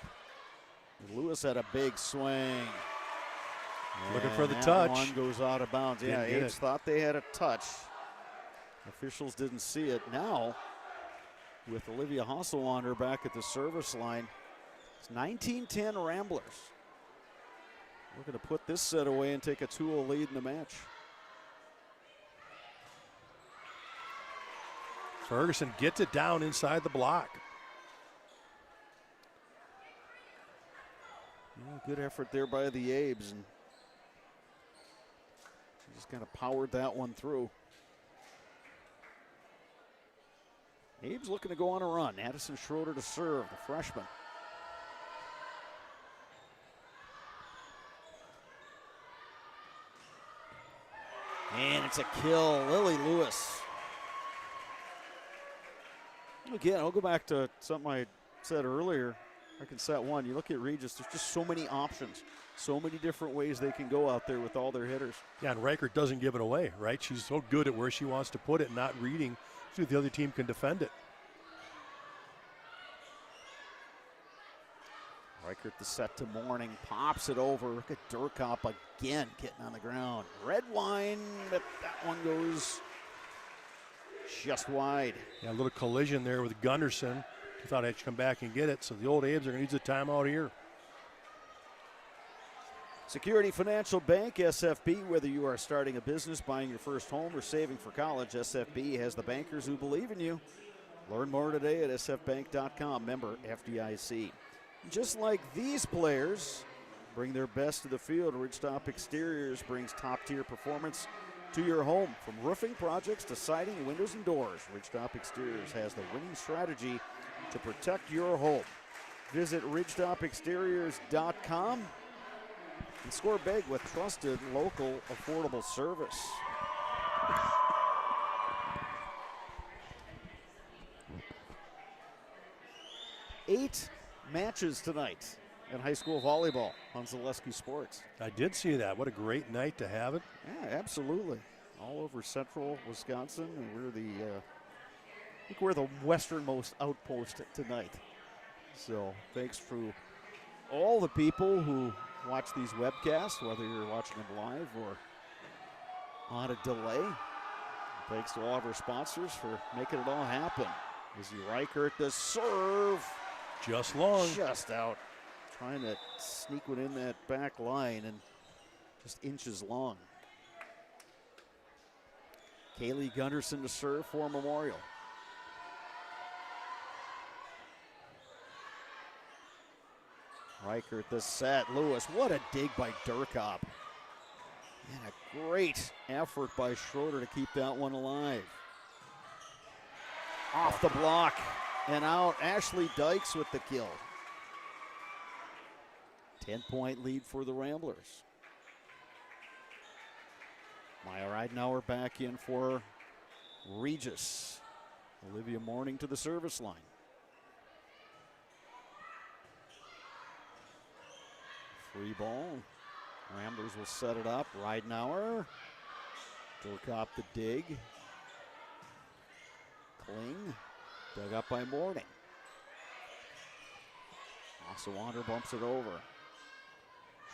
Lewis had a big swing. Looking for the that touch. One goes out of bounds. Yeah, Apes thought they had a touch. Officials didn't see it. Now, with Olivia Hasselwander back at the service line, it's 19-10 Ramblers. We're going to put this set away and take a 2-0 lead in the match. Ferguson gets it down inside the block. Yeah, good effort there by the Abes, and just kind of powered that one through. Abes looking to go on a run. Addison Schroeder to serve, the freshman. And it's a kill, Lily Lewis. Again, I'll go back to something I said earlier. I can set one. You look at Regis, there's just so many options, so many different ways they can go out there with all their hitters. Yeah, and Reichert doesn't give it away, right? She's so good at where she wants to put it, not reading so the other team can defend it. Reichert the set to Morning, pops it over. Look at Durkop again getting on the ground. Redwine, but that one goes just wide. Yeah, a little collision there with Gunderson. He thought I'd come back and get it, so the Old Abes are going to use a timeout here. Security Financial Bank, SFB. Whether you are starting a business, buying your first home, or saving for college, SFB has the bankers who believe in you. Learn more today at sfbank.com. Member FDIC. Just like these players bring their best to the field, Ridgetop Exteriors brings top-tier performance to your home. From roofing projects to siding, windows, and doors, Ridgetop Exteriors has the winning strategy to protect your home. Visit ridgetopexteriors.com and score big with trusted, local, affordable service. Eight matches tonight in high school volleyball on Zaleski Sports. I did see that. What a great night to have it. Yeah, absolutely. All over central Wisconsin, and I think we're the westernmost outpost tonight. So thanks to all the people who watch these webcasts, whether you're watching them live or on a delay. Thanks to all of our sponsors for making it all happen. Izzy Reichert, the serve. Just long. Just out. Trying to sneak one in that back line and just inches long. Kaylee Gunderson to serve for Memorial. Reichert the set. Lewis, what a dig by Durkop. And a great effort by Schroeder to keep that one alive. Off the block and out. Ashley Dykes with the kill. 10-point lead for the Ramblers. Maya Ridenauer back in for Regis. Olivia Morning to the service line. Free ball. Ramblers will set it up. Ridenauer. Dorkop the dig. Kling. Dug up by Morning. Ossawander bumps it over.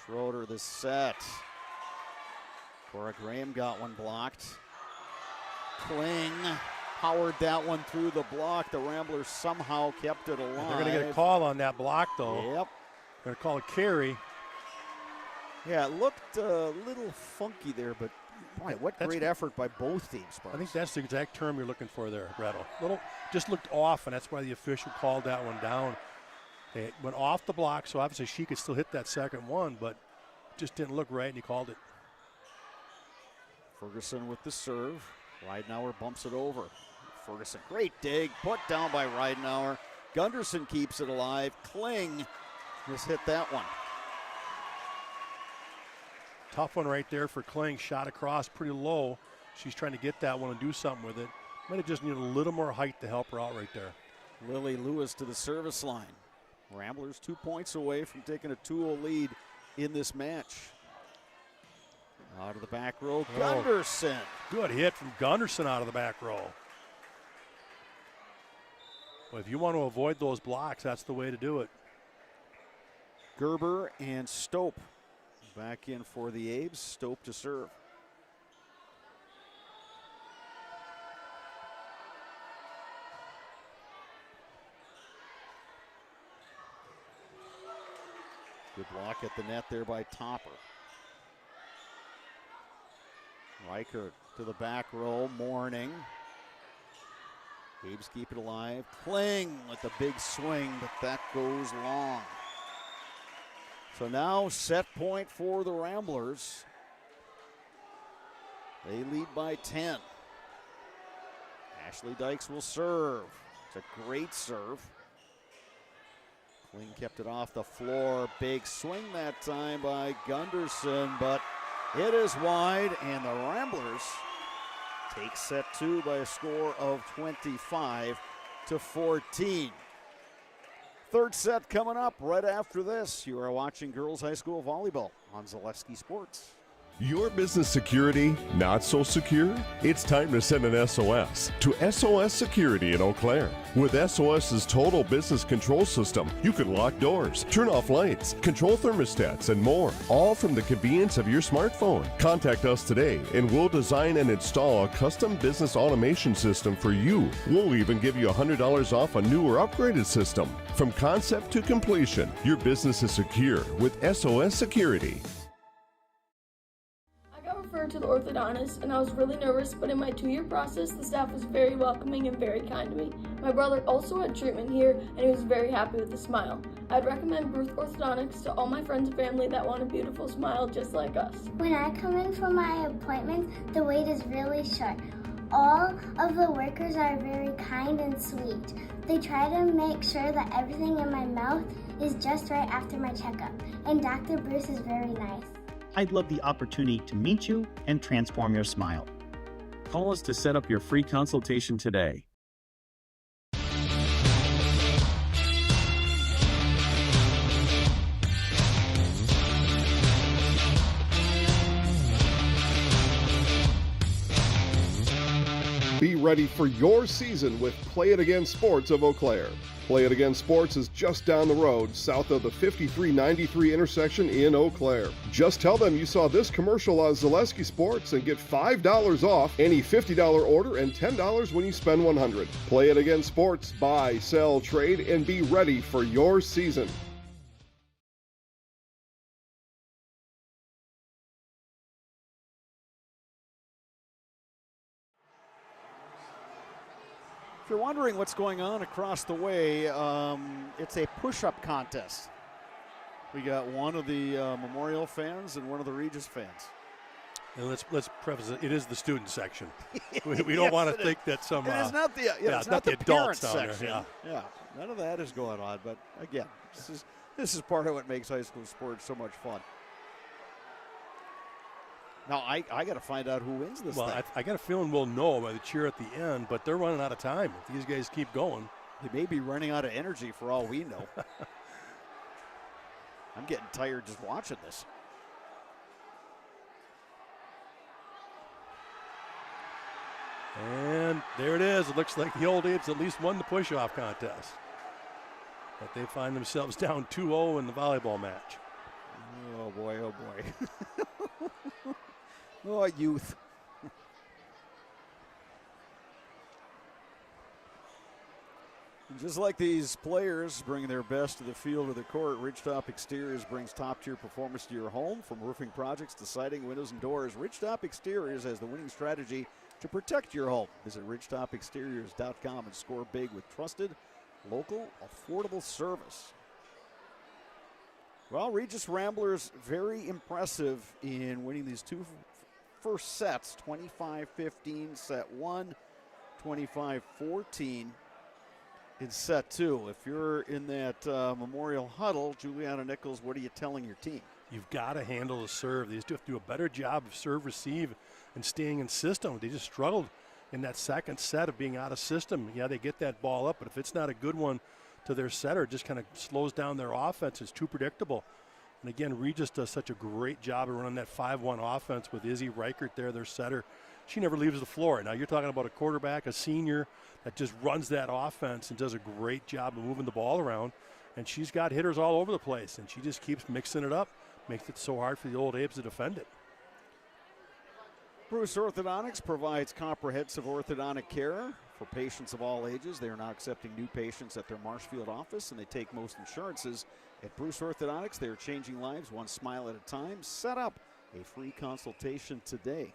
Schroeder the set. Cora Graham got one blocked. Kling powered that one through the block. The Ramblers somehow kept it alive. They're going to get a call on that block, though. Yep. Going to call a carry. Yeah, it looked a little funky there, but boy, what great effort by both teams. Sparks. I think that's the exact term you're looking for there, Retto. Just looked off, and that's why the official called that one down. It went off the block, so obviously she could still hit that second one, but just didn't look right, and he called it. Ferguson with the serve. Ridenauer bumps it over. Ferguson, great dig, put down by Ridenauer. Gunderson keeps it alive. Kling just hit that one. Tough one right there for Kling. Shot across pretty low. She's trying to get that one and do something with it. Might have just needed a little more height to help her out right there. Lily Lewis to the service line. Ramblers 2 points away from taking a 2-0 lead in this match. Out of the back row, Gunderson. Good hit from Gunderson out of the back row. Well, if you want to avoid those blocks, that's the way to do it. Gerber and Stope back in for the Abes. Stope to serve. Good block at the net there by Topper. Reichert to the back row, Morning. Abes keep it alive. Kling with the big swing, but that goes long. So now set point for the Ramblers. They lead by 10. Ashley Dykes will serve. It's a great serve. Kling kept it off the floor. Big swing that time by Gunderson, but it is wide, and the Ramblers take set two by a score of 25-14. Third set coming up right after this. You are watching Girls High School Volleyball on Zaleski Sports. Your business security not so secure? It's time to send an SOS to SOS Security in Eau Claire. With SOS's total business control system, you can lock doors, turn off lights, control thermostats, and more, all from the convenience of your smartphone. Contact us today and we'll design and install a custom business automation system for you. We'll even give you $100 off a new or upgraded system. From concept to completion, your business is secure with SOS Security. To the orthodontist, and I was really nervous, but in my 2-year process, the staff was very welcoming and very kind to me. My brother also had treatment here, and he was very happy with the smile. I'd recommend Bruce Orthodontics to all my friends and family that want a beautiful smile just like us. When I come in for my appointment, the wait is really short. All of the workers are very kind and sweet. They try to make sure that everything in my mouth is just right after my checkup, and Dr. Bruce is very nice. I'd love the opportunity to meet you and transform your smile. Call us to set up your free consultation today. Be ready for your season with Play It Again Sports of Eau Claire. Play It Again Sports is just down the road, south of the 5393 intersection in Eau Claire. Just tell them you saw this commercial on Zaleski Sports and get $5 off any $50 order and $10 when you spend $100. Play It Again Sports, buy, sell, trade, and be ready for your season. If you're wondering what's going on across the way, it's a push-up contest. We got one of the Memorial fans and one of the Regis fans. And let's preface it. It is the student section. We don't want to think that some. It is not the. It's not the parent section. Yeah, none of that is going on. But again, this is part of what makes high school sports so much fun. Now, I got to find out who wins this Well, thing. I got a feeling we'll know by the cheer at the end, but they're running out of time. If these guys keep going. They may be running out of energy for all we know. I'm getting tired just watching this. And there it is. It looks like the Old Apes at least won the push-off contest. But they find themselves down 2-0 in the volleyball match. Oh, boy, oh, boy. Oh, youth. Just like these players bring their best to the field or the court, Ridgetop Exteriors brings top-tier performance to your home. From roofing projects to siding, windows, and doors, Ridgetop Exteriors has the winning strategy to protect your home. Visit ridgetopexteriors.com and score big with trusted, local, affordable service. Well, Regis Ramblers very impressive in winning these two first sets, 25-15 set 1, 25-14 in set 2. If you're in that Memorial huddle, Juliana Nichols, what are you telling your team? You've got to handle the serve. They just have to do a better job of serve, receive, and staying in system. They just struggled in that second set of being out of system. Yeah, they get that ball up, but if it's not a good one to their setter, it just kind of slows down their offense. It's too predictable. And again, Regis does such a great job of running that 5-1 offense with Izzy Reichert there, their setter. She never leaves the floor. Now you're talking about a quarterback, a senior, that just runs that offense and does a great job of moving the ball around. And she's got hitters all over the place, and she just keeps mixing it up. Makes it so hard for the Old Apes to defend it. Bruce Orthodontics provides comprehensive orthodontic care for patients of all ages. They are now accepting new patients at their Marshfield office, and they take most insurances. At Bruce Orthodontics, they are changing lives one smile at a time. Set up a free consultation today.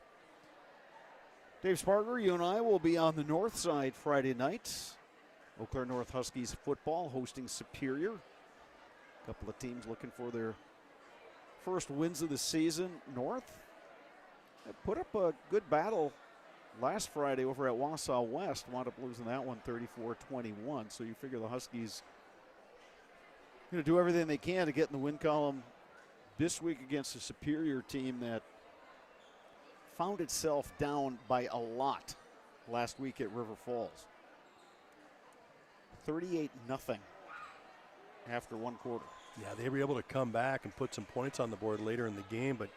Dave Sparger, you and I will be on the north side Friday night. Eau Claire North Huskies football hosting Superior. A couple of teams looking for their first wins of the season. North put up a good battle last Friday over at Wausau West. Wound up losing that one 34-21. So you figure the Huskies going to do everything they can to get in the win column this week against a Superior team that found itself down by a lot last week at River Falls. 38-0 after one quarter. Yeah, they were able to come back and put some points on the board later in the game, but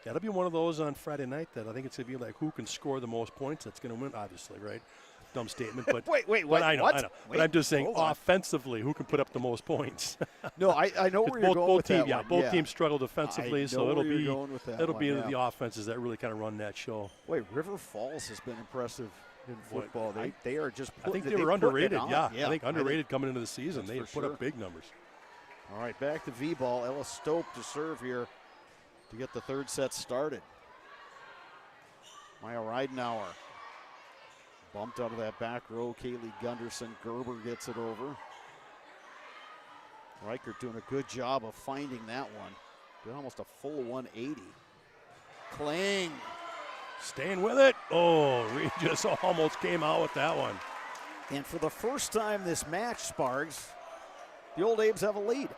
that'll be one of those on Friday night that I think it's going to be like who can score the most points. That's going to win, obviously, right? Dumb statement, but wait, but I know. What? I know. Wait, but I'm just saying offensively, who can put up the most points? No, I know where you're going with that one. Both teams struggle defensively, so it'll be the offenses that really kind of run that show. Wait, River Falls has been impressive in football. They are just. I think they were underrated. Yeah, I think underrated coming into the season. They put up big numbers. All right, back to V-ball. Ella Stope to serve here to get the third set started. Maya Reidenauer bumped out of that back row. Kaylee Gunderson. Gerber gets it over. Reichert doing a good job of finding that one. Did almost a full 180. Kling. Staying with it. Oh, Regis almost came out with that one. And for the first time this match, Spargs, the Old Apes have a lead.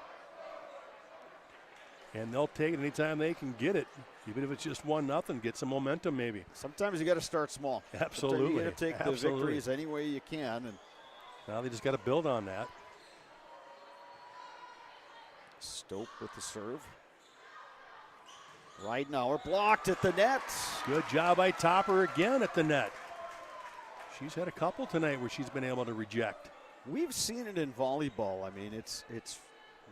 And they'll take it anytime they can get it, even if it's just 1-0, get some momentum maybe. Sometimes you got to start small. Absolutely. You got to take the victories any way you can. And now they just got to build on that. Stope with the serve. Reidenauer blocked at the net. Good job by Topper again at the net. She's had a couple tonight where she's been able to reject. We've seen it in volleyball. I mean, it's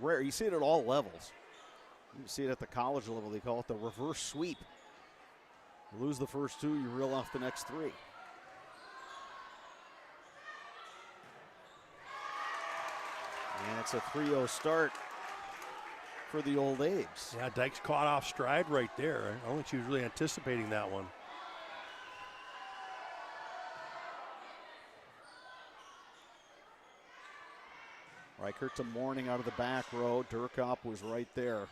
rare. You see it at all levels. You see it at the college level. They call it the reverse sweep. You lose the first two, you reel off the next three. And it's a 3-0 start for the Old Apes. Yeah, Dykes caught off stride right there. I don't think she was really anticipating that one. Reichert to Morning out of the back row. Durkop was right there.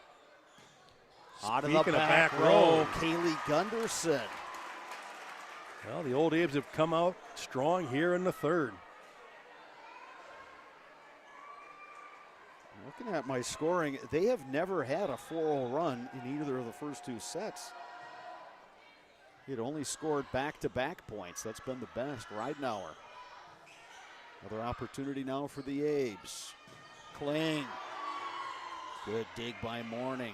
Out of Speaking the back row, Kaylee Gunderson. Well, the Old Apes have come out strong here in the third. Looking at my scoring, they have never had a 4-0 run in either of the first two sets. He'd only scored back-to-back points. That's been the best. Ridenauer. Another opportunity now for the Abes. Kling. Good dig by Morning.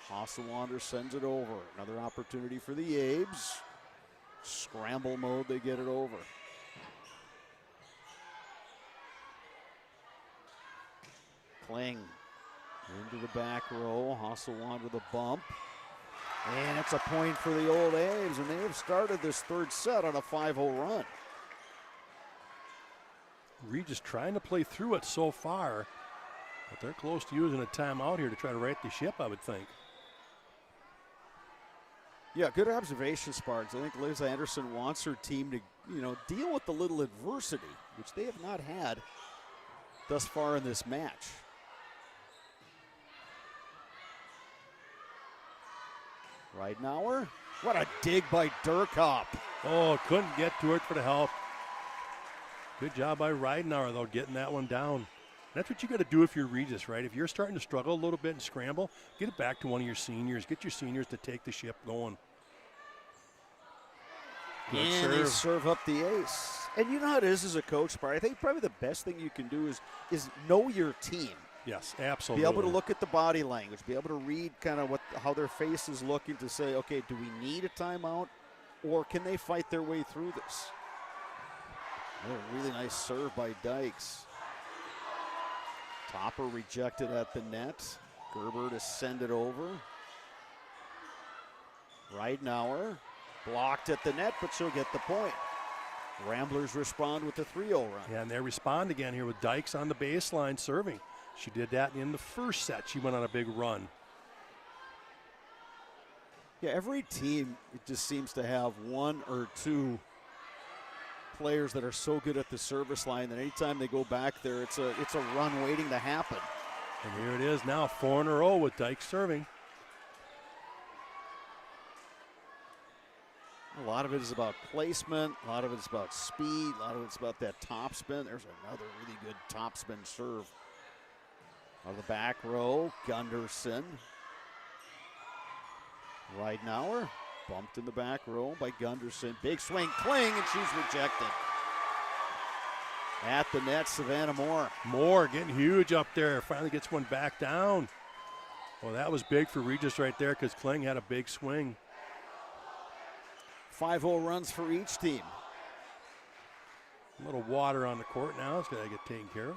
Hasselwander sends it over. Another opportunity for the Abes. Scramble mode, they get it over. Kling into the back row. Hasselwander the bump. And it's a point for the Old A's, and they have started this third set on a 5-0 run. Regis trying to play through it so far, but they're close to using a timeout here to try to right the ship, I would think. Yeah, good observation, Sparks. I think Liz Anderson wants her team to, deal with the little adversity, which they have not had thus far in this match. Ridenauer. What a dig by Durkop. Oh, couldn't get to it for the help. Good job by Ridenauer, though, getting that one down. That's what you got to do if you're Regis, right? If you're starting to struggle a little bit and scramble, get it back to one of your seniors. Get your seniors to take the ship going. Good and serve. They serve up the ace. And you know how it is as a coach, Bart. I think probably the best thing you can do is know your team. Yes, absolutely. Be able to look at the body language, be able to read kind of how their face is looking to say, okay, do we need a timeout or can they fight their way through this? A really nice serve by Dykes. Topper rejected at the net. Gerber to send it over. Ridenauer blocked at the net, but she'll get the point. Ramblers respond with a 3-0 run. Yeah, and they respond again here with Dykes on the baseline serving. She did that in the first set. She went on a big run. Yeah, every team, it just seems to have one or two players that are so good at the service line that anytime they go back there, it's a run waiting to happen. And here it is now, 4 in a row with Dykes serving. A lot of it is about placement. A lot of it's about speed. A lot of it's about that topspin. There's another really good topspin serve. Out of the back row, Gunderson. Ridenauer bumped in the back row by Gunderson. Big swing, Kling, and she's rejected. At the net, Savannah Moore. Moore getting huge up there. Finally gets one back down. Well, that was big for Regis right there because Kling had a big swing. 5-0 runs for each team. A little water on the court now. It's got to get taken care of.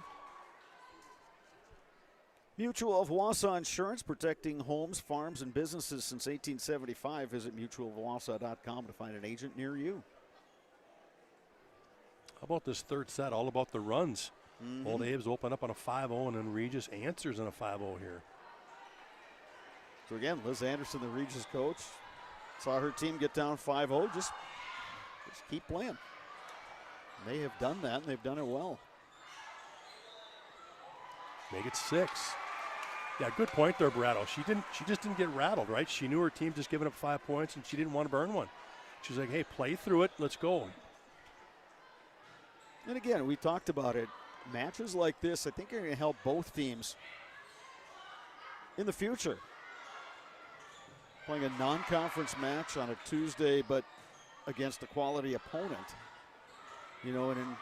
Mutual of Wausau Insurance, protecting homes, farms, and businesses since 1875. Visit mutualofwausau.com to find an agent near you. How about this third set? All about the runs. Mm-hmm. Old Abe's open up on a 5-0, and then Regis answers in a 5-0 here. So again, Liz Anderson, the Regis coach, saw her team get down 5-0. Just keep playing. And they have done that, and they've done it well. Make it 6. Yeah, good point there, Brattle. She just didn't get rattled, right? She knew her team just giving up 5 points, and she didn't want to burn one. She's like, hey, play through it. Let's go. And again, we talked about it. Matches like this, I think, are going to help both teams in the future. Playing a non-conference match on a Tuesday, but against a quality opponent. You know, in an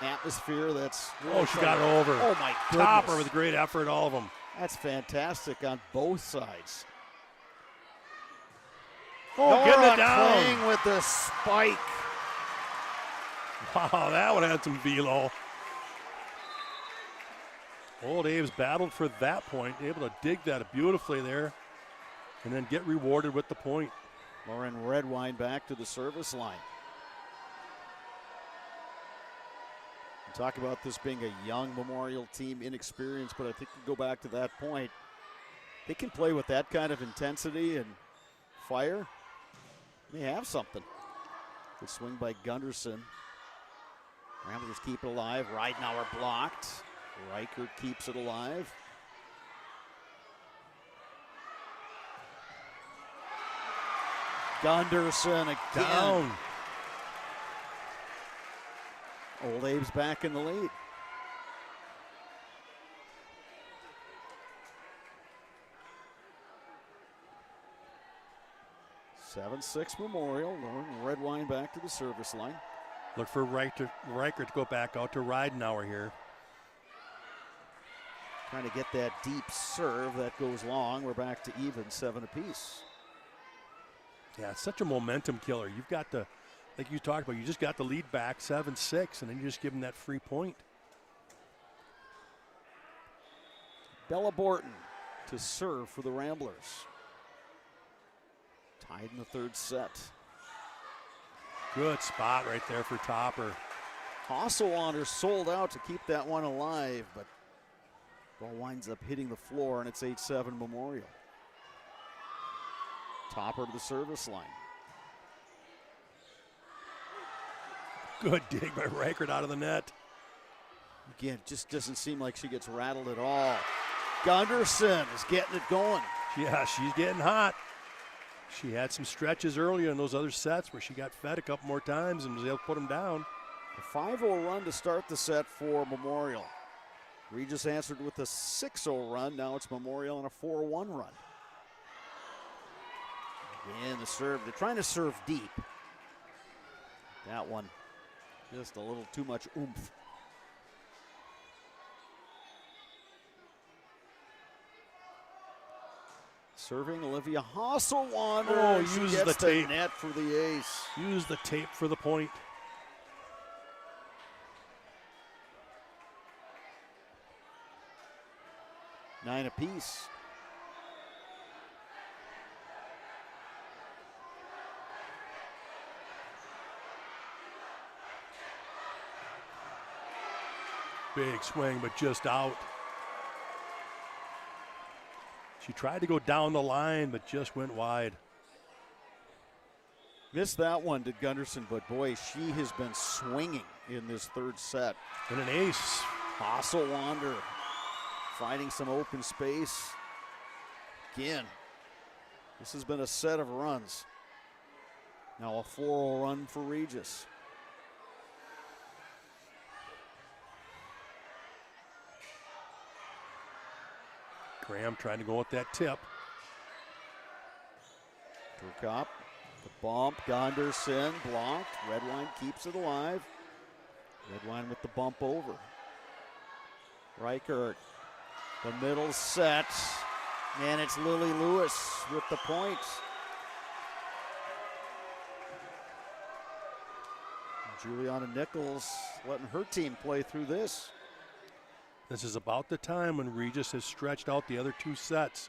atmosphere that's... Oh, she got it over. Oh, my goodness. Topper with great effort, all of them. That's fantastic on both sides. Oh, Nora getting it down. Kling with the spike. Wow, that one had some velo. Old Abe's battled for that point, able to dig that beautifully there, and then get rewarded with the point. Lauren Redwine back to the service line. We talk about this being a young Memorial team, inexperienced, but I think you go back to that point. They can play with that kind of intensity and fire. They have something. Good swing by Gunderson. Ramblers keep it alive. Ridenauer blocked. Reichert keeps it alive. Gunderson again. Down. Old Abe's back in the lead. 7-6 Memorial. Lauren Redwine back to the service line. Look for Riker to go back out to Ridenauer here. Trying to get that deep serve that goes long. We're back to even, 7 apiece. Yeah, it's such a momentum killer. You've got to, like you talked about, you just got the lead back 7-6, and then you just give them that free point. Bella Borton to serve for the Ramblers. Tied in the third set. Good spot right there for Topper. Hasselwander sold out to keep that one alive, but ball winds up hitting the floor, and it's 8-7 Memorial. Topper to the service line. Good dig by Reichert out of the net. Again, just doesn't seem like she gets rattled at all. Gunderson is getting it going. Yeah, she's getting hot. She had some stretches earlier in those other sets where she got fed a couple more times and was able to put them down. A 5-0 run to start the set for Memorial. Regis answered with a 6-0 run. Now it's Memorial on a 4-1 run. Again, the serve. They're trying to serve deep. That one, just a little too much oomph. Serving Olivia Hasselwander. Oh, she uses gets the tape. net for the ace. Use the tape for the point. Nine apiece. Big swing, but just out. She tried to go down the line, but just went wide. Missed that one, did Gunderson, but boy, she has been swinging in this third set. And an ace. Hasselwander finding some open space. Again, this has been a set of runs. Now a 4-0 run for Regis. Graham trying to go with that tip. Turkop, the bump, Gunderson blocked. Redwine keeps it alive. Redwine with the bump over. Reichert, the middle set, and it's Lily Lewis with the point. Juliana Nichols letting her team play through this. This is about the time when Regis has stretched out the other two sets.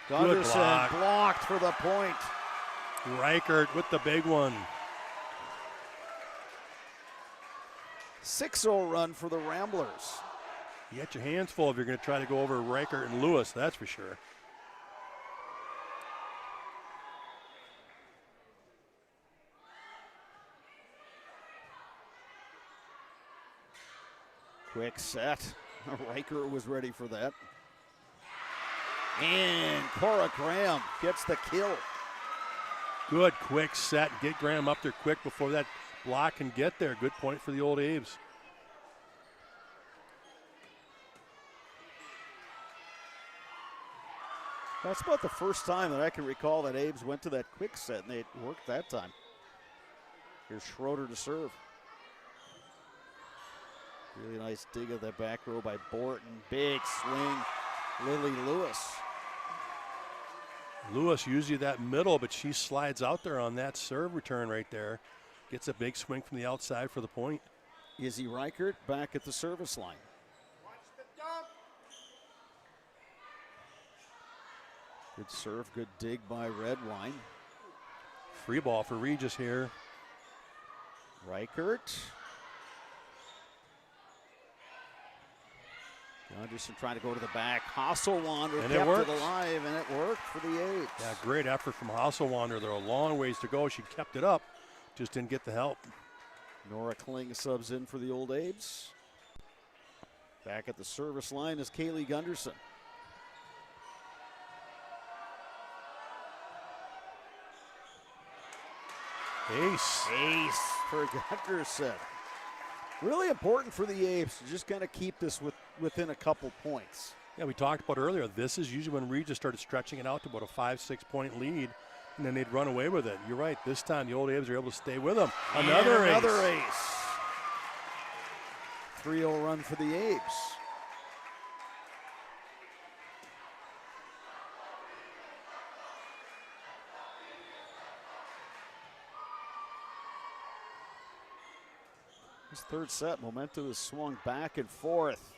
Gunderson blocked for the point. Reichert with the big one. 6-0 run for the Ramblers. You got your hands full if you're going to try to go over Reichert and Lewis, that's for sure. Quick set. Riker was ready for that. And Cora Graham gets the kill. Good quick set. Get Graham up there quick before that block can get there. Good point for the old Aves. That's about the first time that I can recall that Aves went to that quick set and they worked that time. Here's Schroeder to serve. Really nice dig of that back row by Borton. Big swing, Lily Lewis. Lewis usually that middle, but she slides out there on that serve return right there. Gets a big swing from the outside for the point. Izzy Reichert back at the service line. Good serve, good dig by Redwine. Free ball for Regis here. Reichert. Gunderson trying to go to the back. Hasselwander kept it alive, and it worked for the A's. Yeah, great effort from Hasselwander. There are a long ways to go. She kept it up, just didn't get the help. Nora Kling subs in for the old A's. Back at the service line is Kaylee Gunderson. Ace. Ace for Gunderson. Really important for the Apes to just kind of keep this within a couple points. Yeah, we talked about earlier, this is usually when Regis started stretching it out to about a 5-6 point lead, and then they'd run away with it. You're right, this time the Old A's are able to stay with them. Another ace. 3-0 run for the Abes. This third set, momentum is swung back and forth.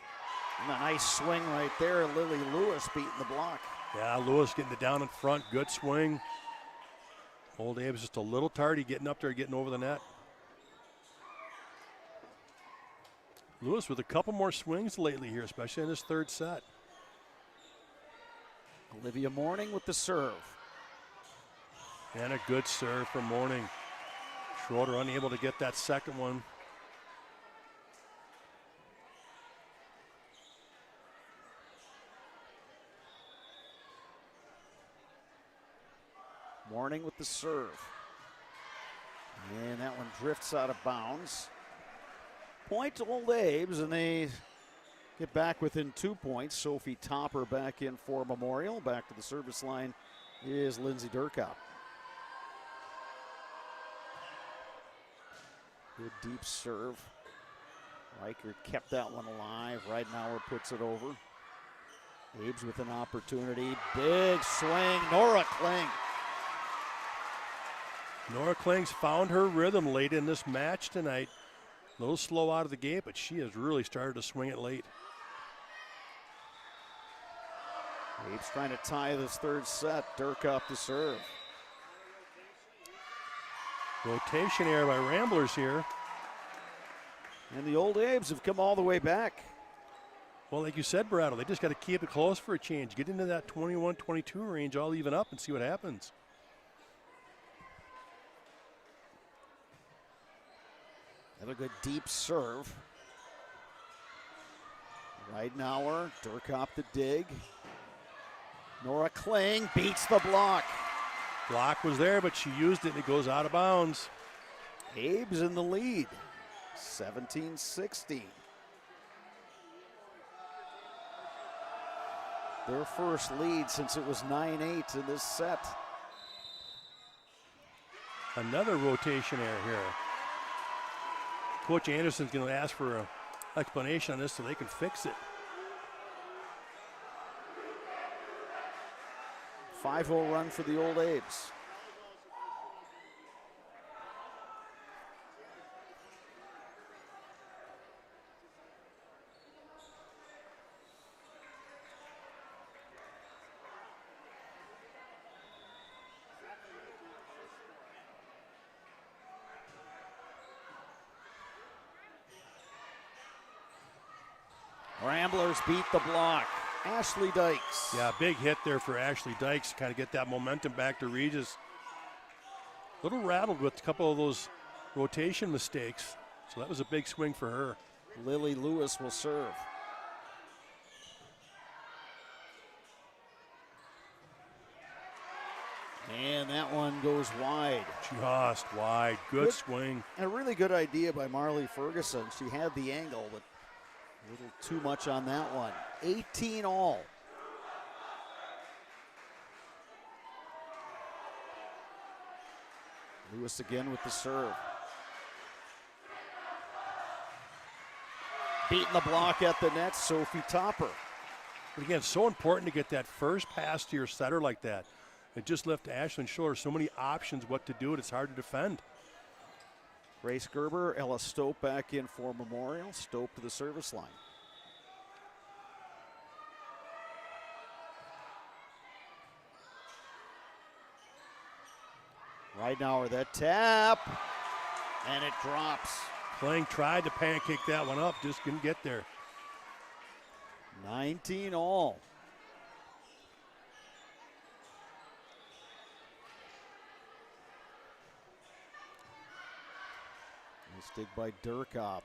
And a nice swing right there. Lily Lewis beating the block. Yeah, Lewis getting it down in front. Good swing. Old Abe's just a little tardy getting up there, getting over the net. Lewis with a couple more swings lately here, especially in this third set. Olivia Morning with the serve. And a good serve for Morning. Schroeder unable to get that second one. Morning with the serve. And that one drifts out of bounds. Point to Old Abe's, and they get back within 2 points. Sophie Topper back in for Memorial. Back to the service line is Lindsay Durkop. Good deep serve. Riker kept that one alive. Ridenauer puts it over. Abe's with an opportunity. Big swing. Nora Kling. Nora Kling's found her rhythm late in this match tonight. A little slow out of the gate, but she has really started to swing it late. Abe's trying to tie this third set. Durkop to serve. Rotation error by Ramblers here. And the Old Abe's have come all the way back. Well, like you said, Brattle, they just got to keep it close for a change. Get into that 21-22 range, all even up, and see what happens. Another good deep serve. Ridenauer, Durkop the dig. Nora Kling beats the block. Block was there, but she used it, and it goes out of bounds. Abe's in the lead, 17-16. Their first lead since it was 9-8 in this set. Another rotation error here. Coach Anderson's going to ask for an explanation on this so they can fix it. 5-0 run for the Old Abe's. Ramblers beat the block. Ashley Dykes. Yeah, big hit there for Ashley Dykes. Kind of get that momentum back to Regis. A little rattled with a couple of those rotation mistakes. So that was a big swing for her. Lily Lewis will serve. And that one goes wide. Just wide. Good swing. And a really good idea by Marley Ferguson. She had the angle, but a little too much on that one. 18 all. Lewis again with the serve. Beating the block at the net, Sophie Topper. But again, it's so important to get that first pass to your setter like that. It just left Ashlyn Schiller so many options what to do, and it's hard to defend. Grace Gerber, Ella Stope back in for Memorial. Stope to the service line. Right now, that tap, and it drops. Kling tried to pancake that one up, just couldn't get there. 19 all. Nice dig by Durkop.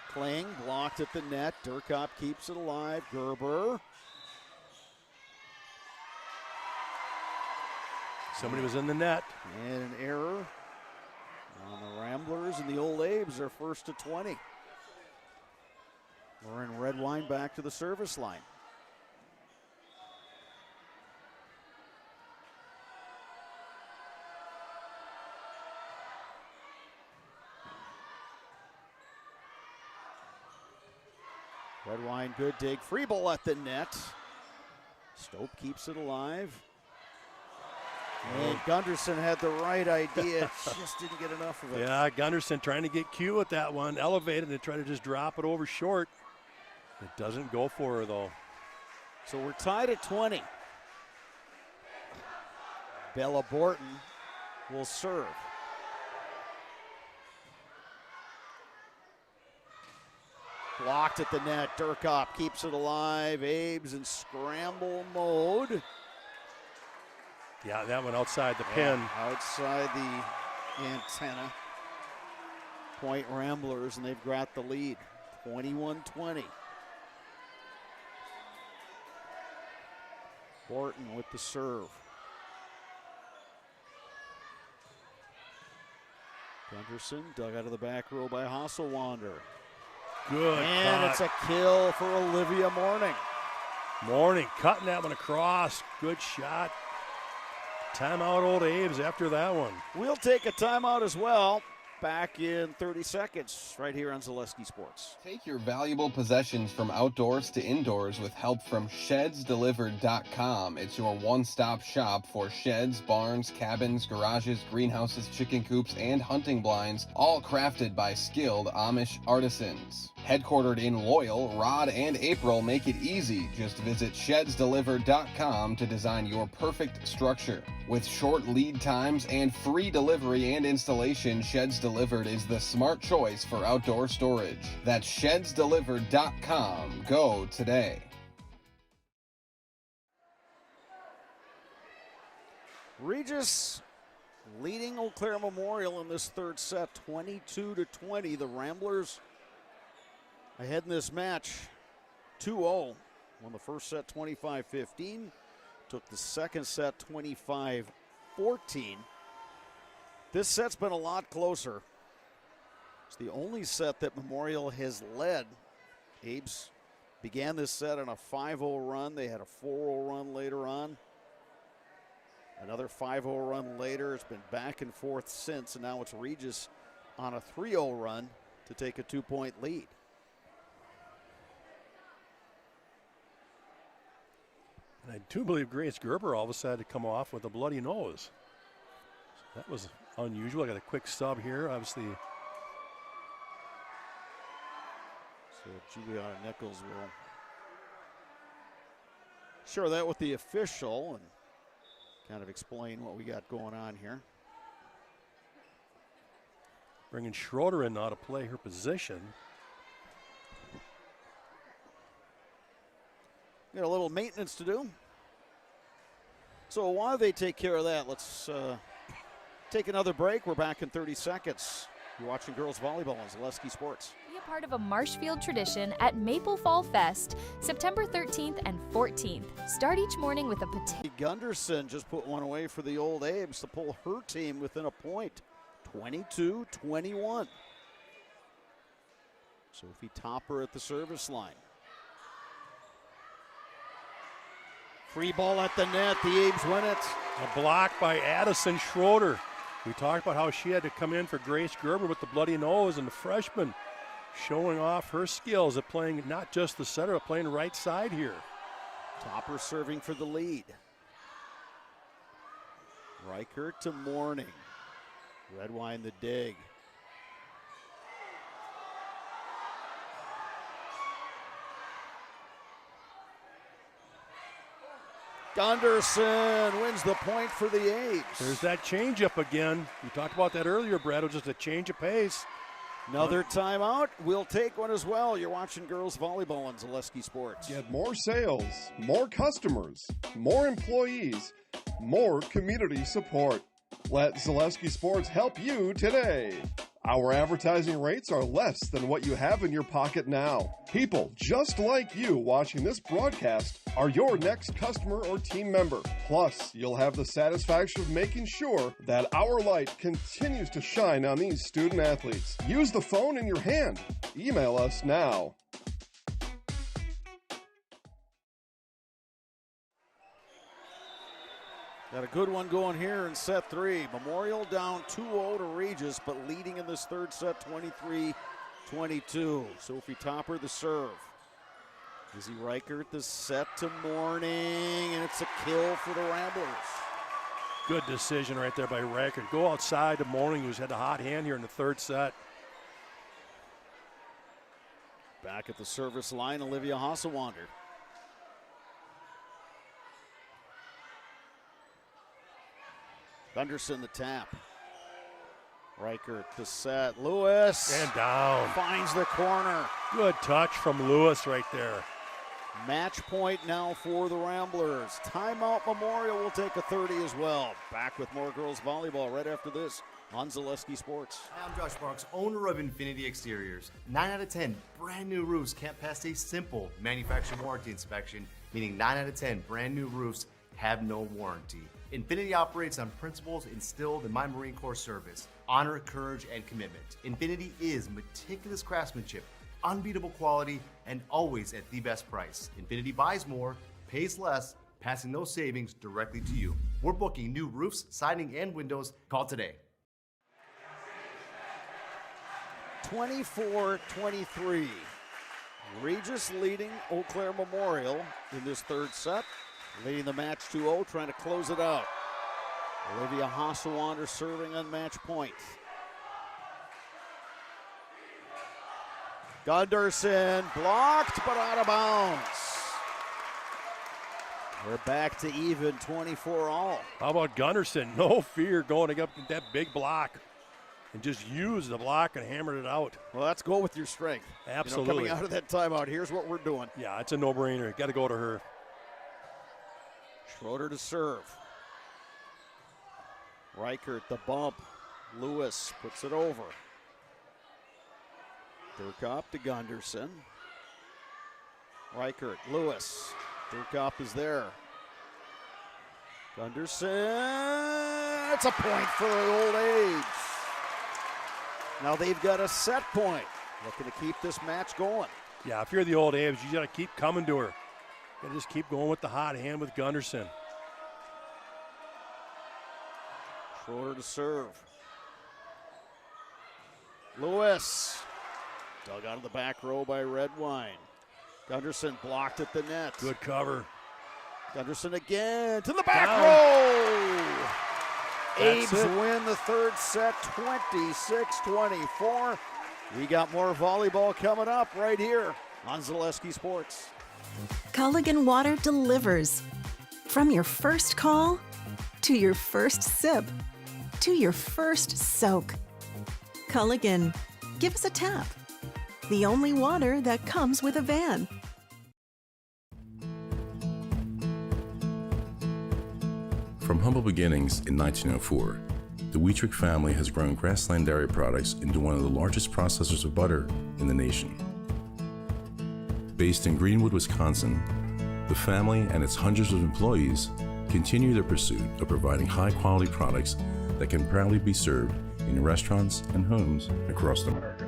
Kling blocked at the net. Durkop keeps it alive. Gerber. Somebody was in the net. And an error on the Ramblers, and the Old Abe's are first to 20. Lauren Redwine back to the service line. Redwine, good dig. Free ball at the net. Stope keeps it alive. And Gunderson had the right idea, just didn't get enough of it. Yeah, Gunderson trying to get cute with that one. Elevated and try to just drop it over short. It doesn't go for her, though. So we're tied at 20. Bella Borton will serve. Blocked at the net. Durkop keeps it alive. Abe's in scramble mode. Yeah, that one outside the pin. Outside the antenna. Point Ramblers, and they've got the lead. 21-20. Borton with the serve. Gunderson dug out of the back row by Hasselwander. Good And cut. it's a kill for Olivia Morning. Morning cutting that one across. Good shot. Timeout, old Abe's after that one. We'll take a timeout as well. Back in 30 seconds right here on Zaleski Sports. Take your valuable possessions from outdoors to indoors with help from ShedsDelivered.com. It's your one-stop shop for sheds, barns, cabins, garages, greenhouses, chicken coops, and hunting blinds, all crafted by skilled Amish artisans. Headquartered in Loyal, Rod and April make it easy. Just visit ShedsDelivered.com to design your perfect structure. With short lead times and free delivery and installation, Sheds Delivered is the smart choice for outdoor storage. That's ShedsDelivered.com. Go today. Regis leading Eau Claire Memorial in this third set, 22-20. The Ramblers ahead in this match, 2-0. Won the first set 25-15. Took the second set 25-14. This set's been a lot closer. It's the only set that Memorial has led. Abe's began this set on a 5-0 run. They had a 4-0 run later on. Another 5-0 run later. It's been back and forth since, and now it's Regis on a 3-0 run to take a 2-point lead. And I do believe Grace Gerber all of a sudden had to come off with a bloody nose. That was unusual. I got a quick sub here, obviously. So Juliana Nichols will share that with the official and kind of explain what we got going on here. Bringing Schroeder in now to play her position. Got a little maintenance to do. So while they take care of that, let's take another break. We're back in 30 seconds. You're watching girls volleyball on Zaleski Sports. Be a part of a Marshfield tradition at Maple Fall Fest, September 13th and 14th. Start each morning with a potato. Gunderson just put one away for the old Abes to pull her team within a point, 22-21. Sophie Topper at the service line. Free ball at the net. The Abes win it. A block by Addison Schroeder. We talked about how she had to come in for Grace Gerber with the bloody nose, and the freshman showing off her skills at playing not just the center, but playing right side here. Topper serving for the lead. Reichert to Morning. Redwine the dig. Gunderson wins the point for the Abes. There's that changeup again. We talked about that earlier, Brad. It was just a change of pace. Another timeout. We'll take one as well. You're watching girls volleyball on Zaleski Sports. Get more sales, more customers, more employees, more community support. Let Zaleski Sports help you today. Our advertising rates are less than what you have in your pocket now. People just like you watching this broadcast are your next customer or team member. Plus, you'll have the satisfaction of making sure that our light continues to shine on these student athletes. Use the phone in your hand. Email us now. Got a good one going here in set three. Memorial down 2-0 to Regis, but leading in this third set 23-22. Sophie Topper the serve. Izzy Reichert, the set to Morning, and it's a kill for the Ramblers. Good decision right there by Reichert. Go outside to Morning, who's had the hot hand here in the third set. Back at the service line, Olivia Hasselwander. Gunderson the tap. Reichert the set. Lewis. And down. Finds the corner. Good touch from Lewis right there. Match point now for the Ramblers. Timeout Memorial will take a 30 as well. Back with more girls volleyball right after this on Zaleski Sports. Hi, I'm Josh Barks, owner of Infinity Exteriors. 9 out of 10 brand new roofs can't pass a simple manufacturer warranty inspection, meaning 9 out of 10 brand new roofs have no warranty. Infinity operates on principles instilled in my Marine Corps service: honor, courage, and commitment. Infinity is meticulous craftsmanship, unbeatable quality, and always at the best price. Infinity buys more, pays less, passing those savings directly to you. We're booking new roofs, siding, and windows. Call today. 24-23. Regis leading Eau Claire Memorial in this third set. Leading the match 2-0, trying to close it out. Olivia Hasselwander serving on match point. Gunderson blocked, but out of bounds. We're back to even 24-all. How about Gunderson? No fear going up to that big block. And just used the block and hammered it out. Well, let's go with your strength. Absolutely. Coming out of that timeout, here's what we're doing. Yeah, it's a no-brainer. Got to go to her. Schroeder to serve. Reichert, the bump. Lewis puts it over. Durkop to Gunderson. Reichert, Lewis. Durkop is there. Gunderson. It's a point for the Old Age. Now they've got a set point. Looking to keep this match going. Yeah, if you're the Old Aves, you got to keep coming to her. You got to just keep going with the hot hand with Gunderson. Schroeder to serve. Lewis. Dug out of the back row by Redwine. Gunderson blocked at the net. Good cover. Gunderson again to the back row. Abe's win the third set, 26-24. We got more volleyball coming up right here on Zaleski Sports. Culligan Water delivers. From your first call, to your first sip, to your first soak. Culligan, give us a tap. The only water that comes with a van. From humble beginnings in 1904, the Wheatrick family has grown Grassland Dairy Products into one of the largest processors of butter in the nation. Based in Greenwood, Wisconsin, the family and its hundreds of employees continue their pursuit of providing high-quality products that can proudly be served in restaurants and homes across America.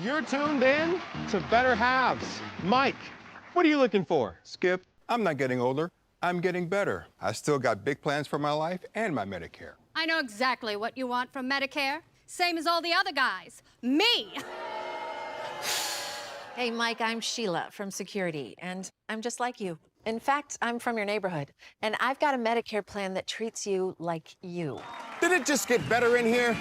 You're tuned in to Better Halves. Mike, what are you looking for? Skip, I'm not getting older. I'm getting better. I still got big plans for my life and my Medicare. I know exactly what you want from Medicare. Same as all the other guys. Me! Hey, Mike, I'm Sheila from Security, and I'm just like you. In fact, I'm from your neighborhood, and I've got a Medicare plan that treats you like you. Did it just get better in here?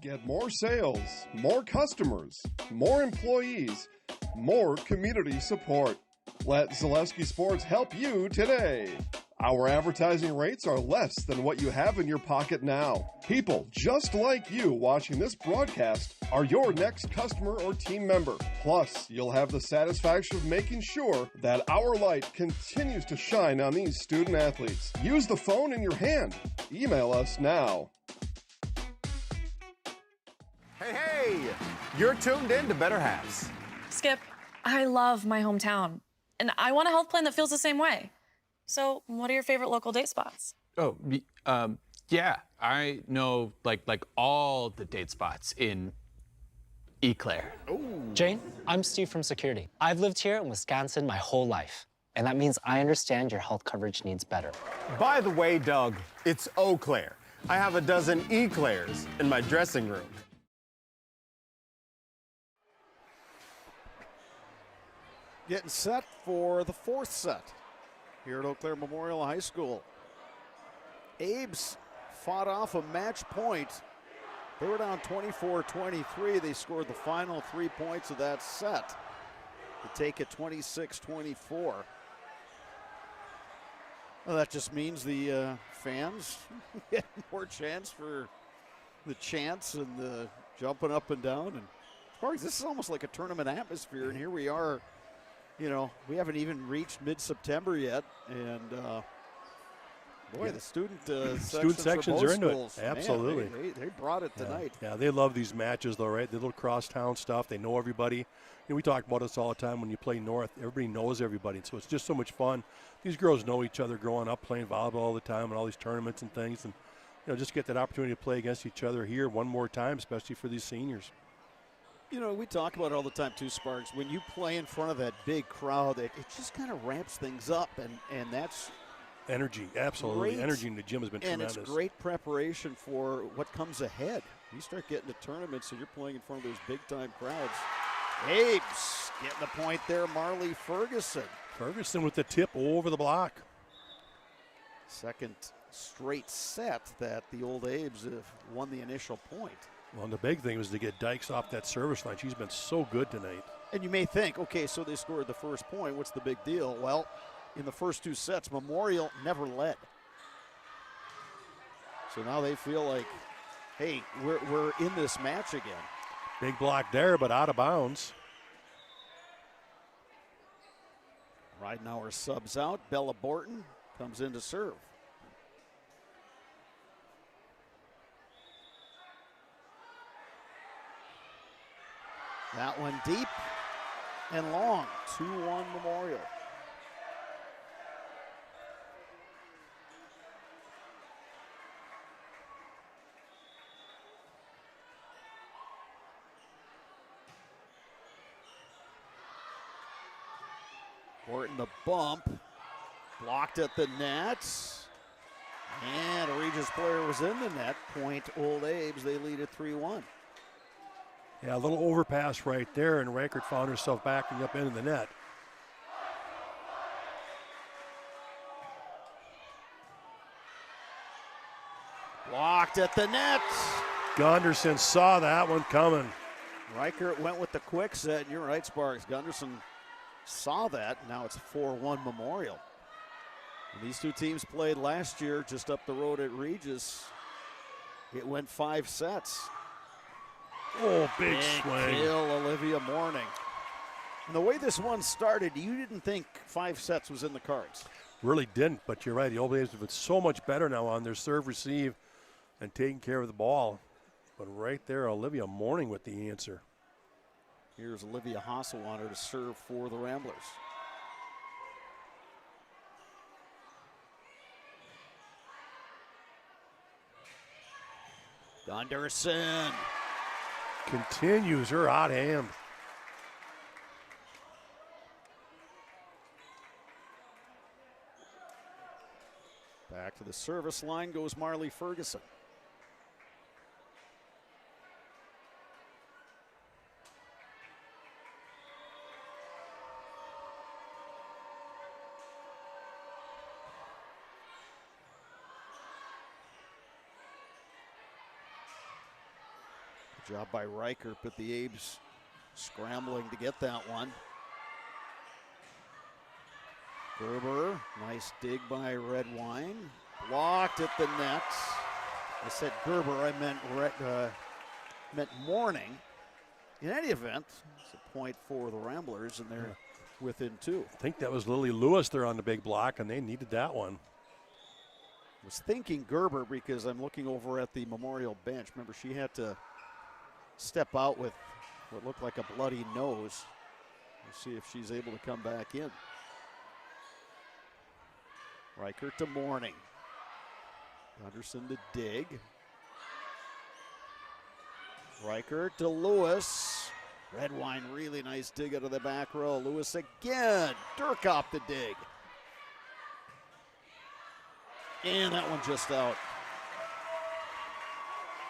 Get more sales, more customers, more employees, more community support. Let Zaleski Sports help you today. Our advertising rates are less than what you have in your pocket now. People just like you watching this broadcast are your next customer or team member. Plus, you'll have the satisfaction of making sure that our light continues to shine on these student athletes. Use the phone in your hand. Email us now. Hey, you're tuned in to Better Halves. Skip, I love my hometown, and I want a health plan that feels the same way. So, what are your favorite local date spots? Oh, yeah, I know like all the date spots in Eclair. Jane, I'm Steve from Security. I've lived here in Wisconsin my whole life, and that means I understand your health coverage needs better. By the way, Doug, it's Eau Claire. I have a dozen Eclairs in my dressing room. Getting set for the fourth set here at Eau Claire Memorial High School. Abe's fought off a match point. They were down 24-23. They scored the final 3 points of that set to take it 26-24. Well, that just means the fans get more chance for the chants and the jumping up and down. And Sparks, this is almost like a tournament atmosphere, and here we are. You know, we haven't even reached mid-September yet, and boy, the student sections are into it. Absolutely. Man, they brought it tonight. Yeah, they love these matches, though, right? The little cross-town stuff. They know everybody. You know, we talk about this all the time when you play North. Everybody knows everybody, so it's just so much fun. These girls know each other growing up, playing volleyball all the time and all these tournaments and things. And, you know, just get that opportunity to play against each other here one more time, especially for these seniors. You know, we talk about it all the time too, Sparks. When you play in front of that big crowd, it just kind of ramps things up, and that's energy. Absolutely, great. Energy in the gym has been tremendous. And it's great preparation for what comes ahead. You start getting to tournaments, and you're playing in front of those big-time crowds. Abe's getting the point there, Marley Ferguson. Ferguson with the tip over the block. Second straight set that the old Abes have won the initial point. Well, and the big thing was to get Dykes off that service line. She's been so good tonight. And you may think, okay, so they scored the first point. What's the big deal? Well, in the first two sets, Memorial never led. So now they feel like, hey, we're in this match again. Big block there, but out of bounds. Ridenauer subs out. Bella Borton comes in to serve. That one deep and long. 2-1 Memorial. Borton the bump. Blocked at the net. And a Regis player was in the net. Point Old Abes. They lead at 3-1. Yeah, a little overpass right there, and Reichert found herself backing up into the net. Blocked at the net. Gunderson saw that one coming. Reichert went with the quick set. You're right, Sparks. Gunderson saw that. Now it's 4-1 Memorial. And these two teams played last year just up the road at Regis. It went 5 sets. Oh, big swing. Kill Olivia Morning. And the way this one started, you didn't think 5 sets was in the cards. Really didn't, but you're right. The Old Blades have been so much better now on their serve, receive, and taking care of the ball. But right there, Olivia Morning with the answer. Here's Olivia Hasselwater to serve for the Ramblers. Gunderson continues her hot hand. Back to the service line goes Marley Ferguson. Good job by Reichert, but the Abes scrambling to get that one. Gerber, nice dig by Redwine. Blocked at the net. I said Gerber, I meant Morning. In any event, it's a point for the Ramblers, and they're within 2. I think that was Lily Lewis there on the big block, and they needed that one. I was thinking Gerber because I'm looking over at the Memorial bench. Remember, she had to step out with what looked like a bloody nose. We'll see if she's able to come back in. Reichert to Morning. Gunderson to dig. Reichert to Lewis. Redwine, really nice dig out of the back row. Lewis again. Durkop to dig. And that one just out.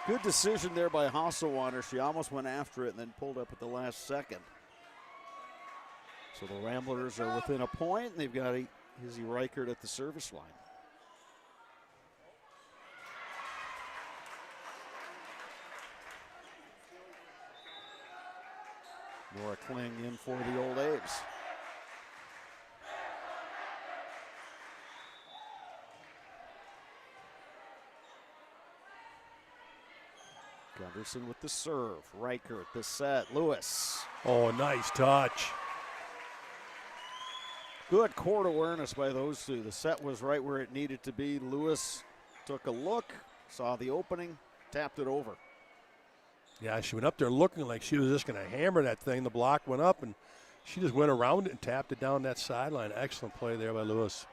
Good decision there by Hasselwander. She almost went after it and then pulled up at the last second. So the Ramblers are within a point, and they've got Izzy Reichert at the service line. Nora Kling in for the Old A's. Gunderson with the serve. Reichert, the set. Lewis. Oh, nice touch. Good court awareness by those two. The set was right where it needed to be. Lewis took a look, saw the opening, tapped it over. Yeah, she went up there looking like she was just going to hammer that thing. The block went up, and she just went around it and tapped it down that sideline. Excellent play there by Lewis.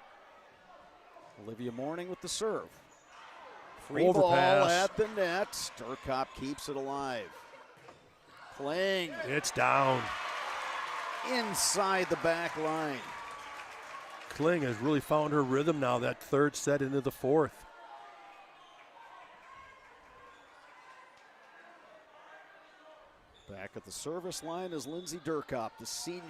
Olivia Morning with the serve. Free Overpass. Ball at the net. Durkop keeps it alive. Kling. It's down. Inside the back line. Kling has really found her rhythm now, that third set into the fourth. Back at the service line is Lindsay Durkop, the senior.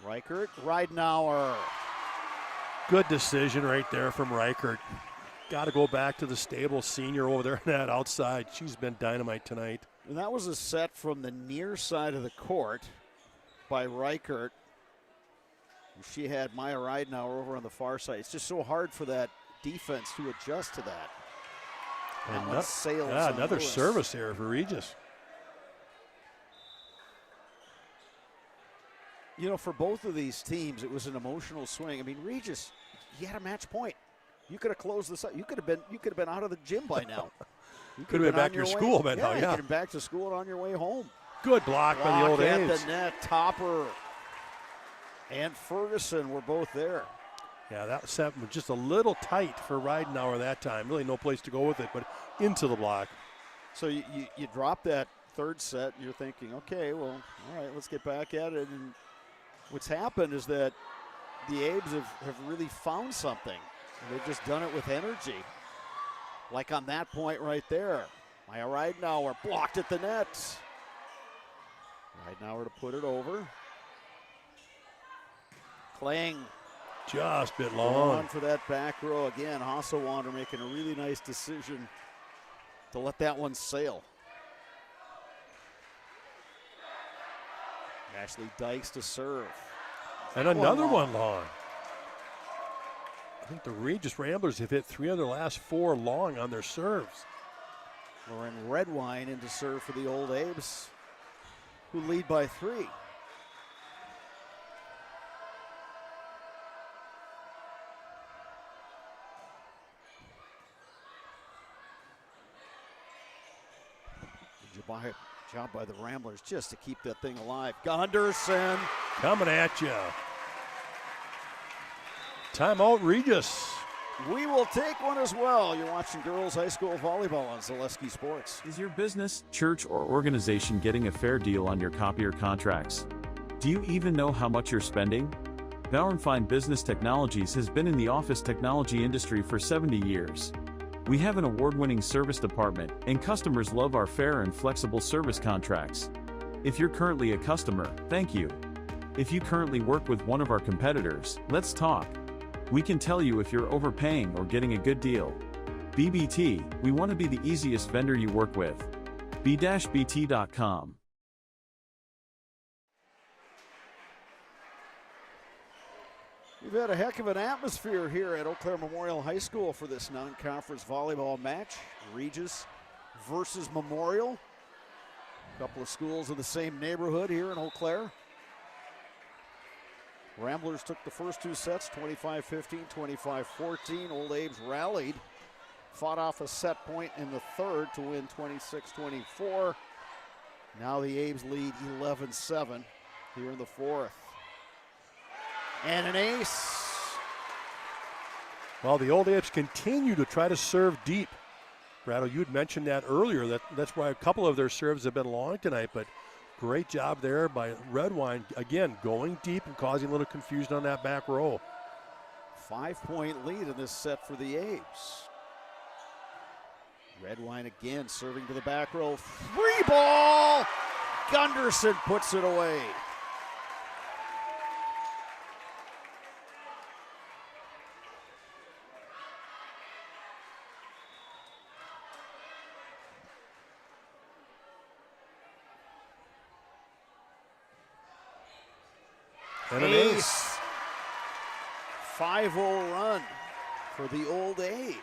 Reichert, Ridenour. Good decision right there from Reichert. Got to go back to the stable senior over there on that outside. She's been dynamite tonight. And that was a set from the near side of the court by Reichert. She had Maya Ridenour over on the far side. It's just so hard for that defense to adjust to that. And sails another Lewis. service here for Regis. You know, for both of these teams, it was an emotional swing. I mean, Regis, you had a match point. You could have closed this up. You could have been out of the gym by now. You could have been back to your school by now. You Yeah, could have been back to school and on your way home. Good block by the Old at A's. the net. Topper and Ferguson were both there. Yeah, that set was just a little tight for Ridenour that time. Really no place to go with it, but into the block. So you drop that third set, and you're thinking, okay, well, all right, let's get back at it. And what's happened is that the Abes have really found something. They've just done it with energy. Like on that point right there. Maya Ridenour blocked at the net. Ridenour to put it over. Kling. Just a bit Long long. for that back row again. Hasselwander making a really nice decision to let that one sail. Ashley Dykes to serve. And another one long. I think the Regis Ramblers have hit 3 of their last 4 long on their serves. Lauren Redwine into serve for the Old Abes, who lead by 3. Job by the Ramblers just to keep that thing alive. Gunderson. Coming at you. Timeout, Regis. We will take one as well. You're watching girls high school volleyball on Zaleski Sports. Is your business, church, or organization getting a fair deal on your copier contracts? Do you even know how much you're spending? Bauernfein Business Technologies has been in the office technology industry for 70 years. We have an award-winning service department, and customers love our fair and flexible service contracts. If you're currently a customer, thank you. If you currently work with one of our competitors, let's talk. We can tell you if you're overpaying or getting a good deal. BBT, we want to be the easiest vendor you work with. b-bt.com. We've had a heck of an atmosphere here at Eau Claire Memorial High School for this non-conference volleyball match. Regis versus Memorial. A couple of schools in the same neighborhood here in Eau Claire. Ramblers took the first two sets, 25-15, 25-14. Old Abe's rallied, fought off a set point in the third to win 26-24. Now the Abes lead 11-7 here in the fourth. And an ace. Well, the Old Apes continue to try to serve deep. Rattle, you had mentioned that earlier. That's why a couple of their serves have been long tonight, but great job there by Redwine. Again, going deep and causing a little confusion on that back row. 5-point lead in this set for the Apes. Redwine again serving to the back row. Free ball! Gunderson puts it away. And an ace. 5-0 run for the Old Abes.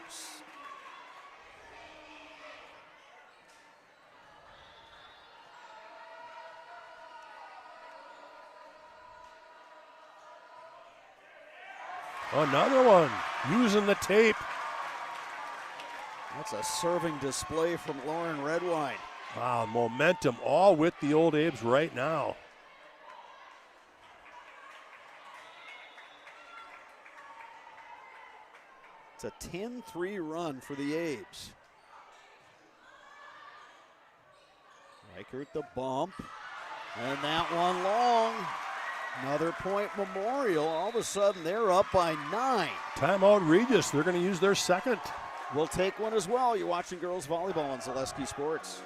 Another one, using the tape. That's a serving display from Lauren Redwine. Wow, momentum all with the Old Abes right now. It's a 10-3 run for the Abes. Reichert the bump, and that one long. Another point Memorial. All of a sudden, they're up by 9. Timeout Regis. They're going to use their second. We'll take one as well. You're watching girls volleyball on Zaleski Sports.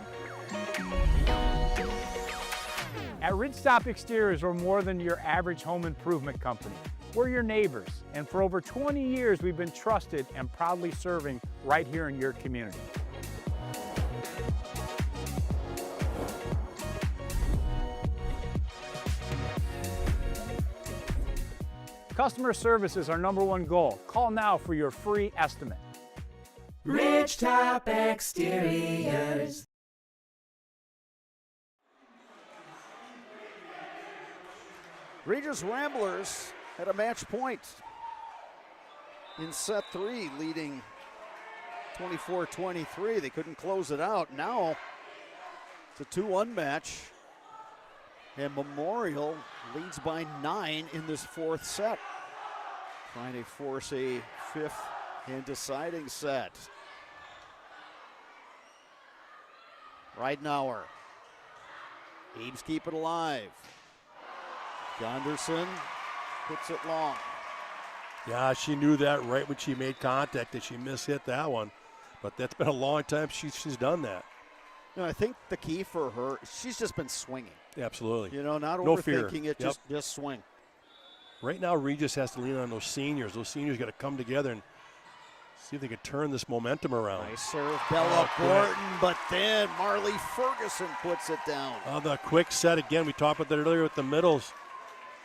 At Ridgestop Exteriors, we're more than your average home improvement company. We're your neighbors, and for over 20 years, we've been trusted and proudly serving right here in your community. Customer service is our #1 goal. Call now for your free estimate. Ridgetop Exteriors. Regis Ramblers had a match point in set 3, leading 24-23. They couldn't close it out. Now it's a 2-1 match, and Memorial leads by 9 in this fourth set, trying to force a fifth and deciding set. Reidenauer. Abes keep it alive. Gunderson puts it long. Yeah, she knew that right when she made contact that she mishit that one. But that's been a long time she's done that. You know, I think the key for her, she's just been swinging. Absolutely. You know, not no fear. overthinking it, just swing. Right now, Regis has to lean on those seniors. Those seniors got to come together and see if they can turn this momentum around. Nice serve, Bella Borton, but then Marley Ferguson puts it down. The quick set again. We talked about that earlier with the middles.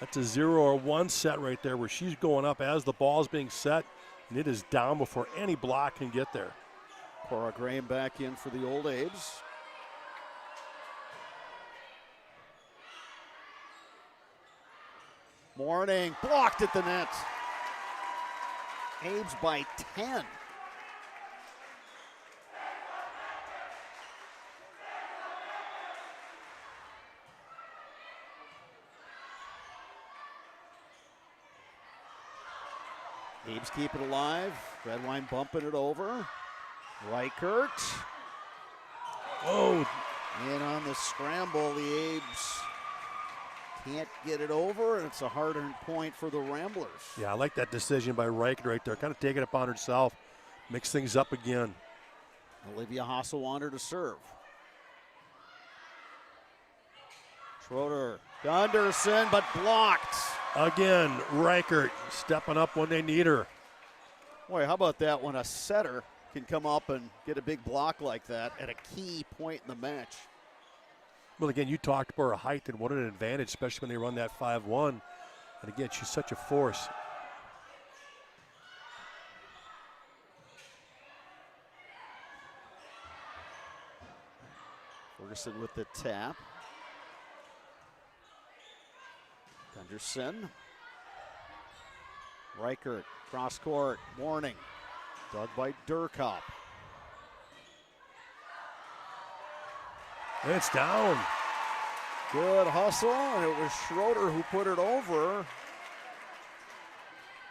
That's a 0 or 1 set right there where she's going up as the ball's being set, and it is down before any block can get there. Cora Graham back in for the Old Abes. Morning, blocked at the net. Abes by 10. Abes keep it alive. Redwine bumping it over. Reichert. Oh. And on the scramble, the Abes can't get it over, and it's a hard-earned point for the Ramblers. Yeah, I like that decision by Reichert right there. Kind of taking it upon herself. Mix things up again. Olivia Hasselwander to serve. Schroeder, Gunderson, but blocked. Again, Reichert stepping up when they need her. Boy, how about that when a setter can come up and get a big block like that at a key point in the match. Well, again, you talked about her height and what an advantage, especially when they run that 5-1. And again, she's such a force. Ferguson with the tap. Gunderson. Reichert, cross court, Warning. Dug by Durkop. It's down. Good hustle, and it was Schroeder who put it over.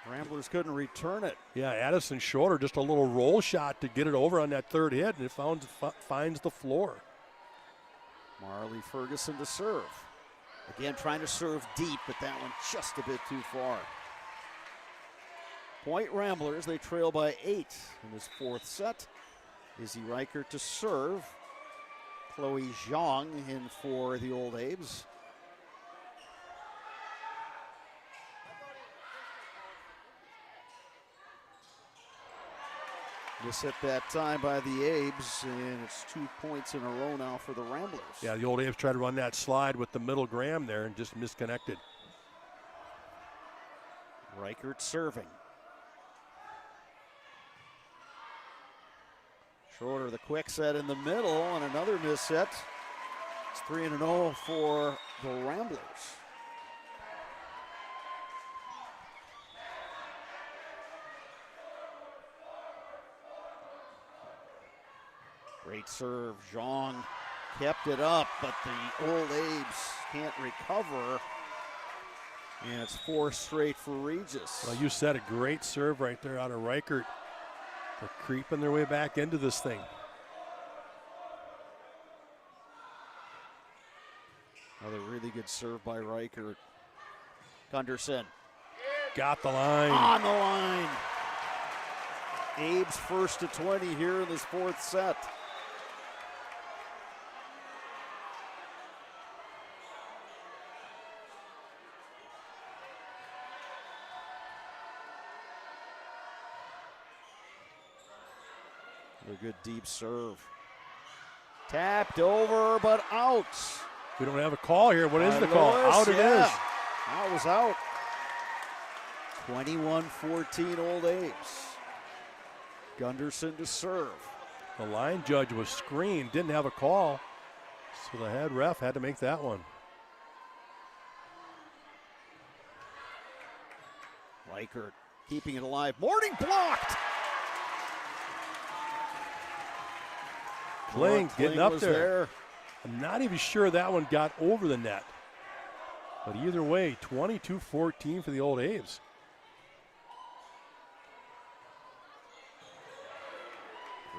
Ramblers couldn't return it. Yeah, Addison Schroeder, just a little roll shot to get it over on that third hit, and it finds the floor. Marley Ferguson to serve. Again, trying to serve deep, but that one just a bit too far. Point Ramblers, they trail by 8 in this fourth set. Izzy Reichert to serve. Chloe Zhang in for the Old Abes. Miss hit that time by the Abes, and it's 2 points in a row now for the Ramblers. Yeah, the Old Abes tried to run that slide with the middle Graham there and just misconnected. Reichert serving. Schroeder, the quick set in the middle, and another miss hit. It's 3-0 for the Ramblers. Great serve. Zhang kept it up, but the Old Abes can't recover. And it's 4 straight for Regis. Well, you said a great serve right there out of Reichert. They're creeping their way back into this thing. Another really good serve by Reichert. Gunderson. Got the line. On the line. Abe's first to 20 here in this fourth set. A good deep serve. Tapped over, but out. We don't have a call here. What is the call? Out it is. That was out. 21-14 Old Abes. Gunderson to serve. The line judge was screened, didn't have a call, so the head ref had to make that one. Reichert keeping it alive. Morning blocked. Kling getting up there. I'm not even sure that one got over the net. But either way, 22-14 for the Old Abes.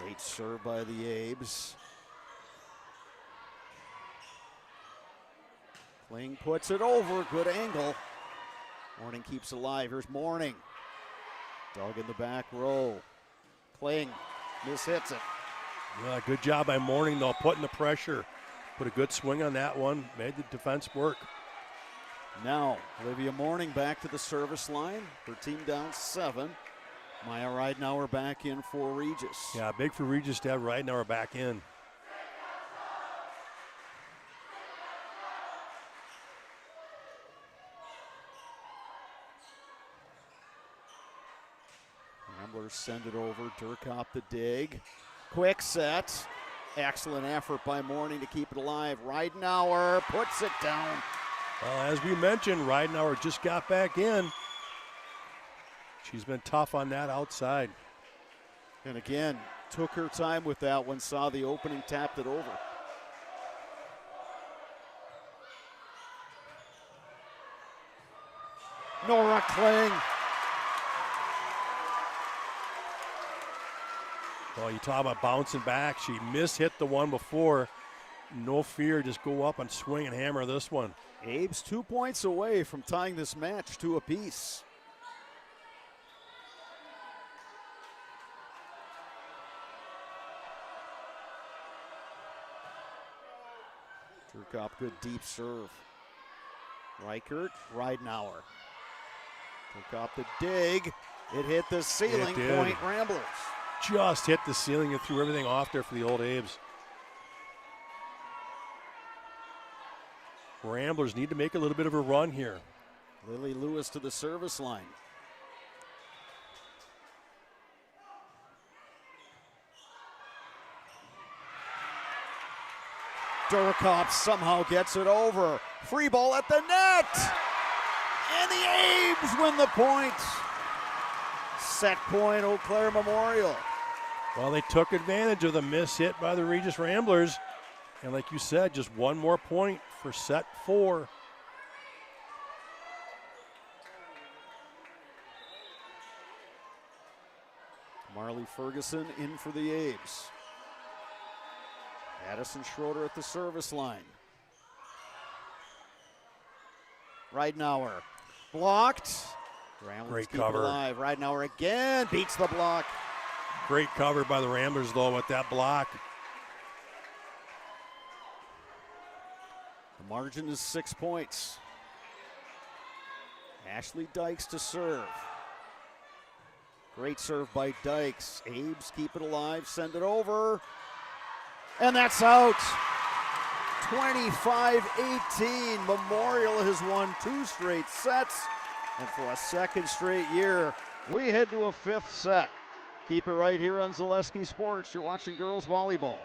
Great serve by the Abes. Kling puts it over. Good angle. Morning keeps alive. Here's Morning. Dug in the back row. Kling mishits it. Yeah, good job by Morning, though, putting the pressure. Put a good swing on that one. Made the defense work. Now, Olivia Morning back to the service line. Her team down 7. Maya Ridenauer back in for Regis. Yeah, big for Regis to have Ridenauer back in. Ramblers send it over. Durkop the dig. Quick set. Excellent effort by Morning to keep it alive. Ridenauer puts it down. Well, as we mentioned, Ridenauer just got back in. She's been tough on that outside. And again, took her time with that one. Saw the opening, tapped it over. Nora Kling. Well, you talk about bouncing back. She mishit the one before. No fear, just go up and swing and hammer this one. Abe's 2 points away from tying this match 2 apiece. Durkop, good deep serve. Reichert, Ridenauer. Durkop the dig. It hit the ceiling. Point Ramblers. Just hit the ceiling and threw everything off there for the Old Abes. Ramblers need to make a little bit of a run here. Lily Lewis to the service line. Durkop somehow gets it over. Free ball at the net. And the Abes win the point. Set point, Eau Claire Memorial. Well, they took advantage of the miss hit by the Regis Ramblers. And like you said, just one more point for set 4. Marley Ferguson in for the Abes. Addison Schroeder at the service line. Ridenauer blocked. Great keep cover. It alive. Ridenauer again beats the block. Great cover by the Ramblers, though, with that block. The margin is 6 points. Ashley Dykes to serve. Great serve by Dykes. Abes keep it alive, send it over. And that's out. 25-18. Memorial has won 2 straight sets. And for a second straight year, we head to a 5th set. Keep it right here on Zaleski Sports. You're watching girls volleyball.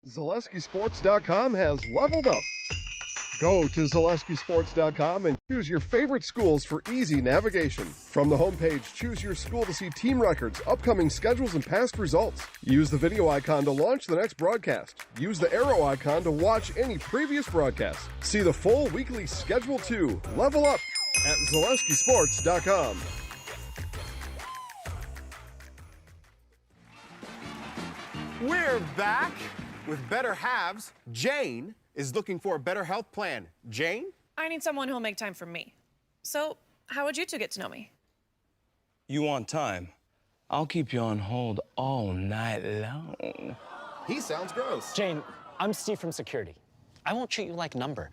ZaleskiSports.com has leveled up. Go to ZaleskiSports.com and choose your favorite schools for easy navigation. From the homepage, choose your school to see team records, upcoming schedules, and past results. Use the video icon to launch the next broadcast. Use the arrow icon to watch any previous broadcast. See the full weekly schedule too. Level up at ZaleskiSports.com. We're back with Better Halves. Jane is looking for a better health plan. Jane? I need someone who'll make time for me. So, how would you two get to know me? You want time? I'll keep you on hold all night long. He sounds gross. Jane, I'm Steve from security. I won't treat you like a number.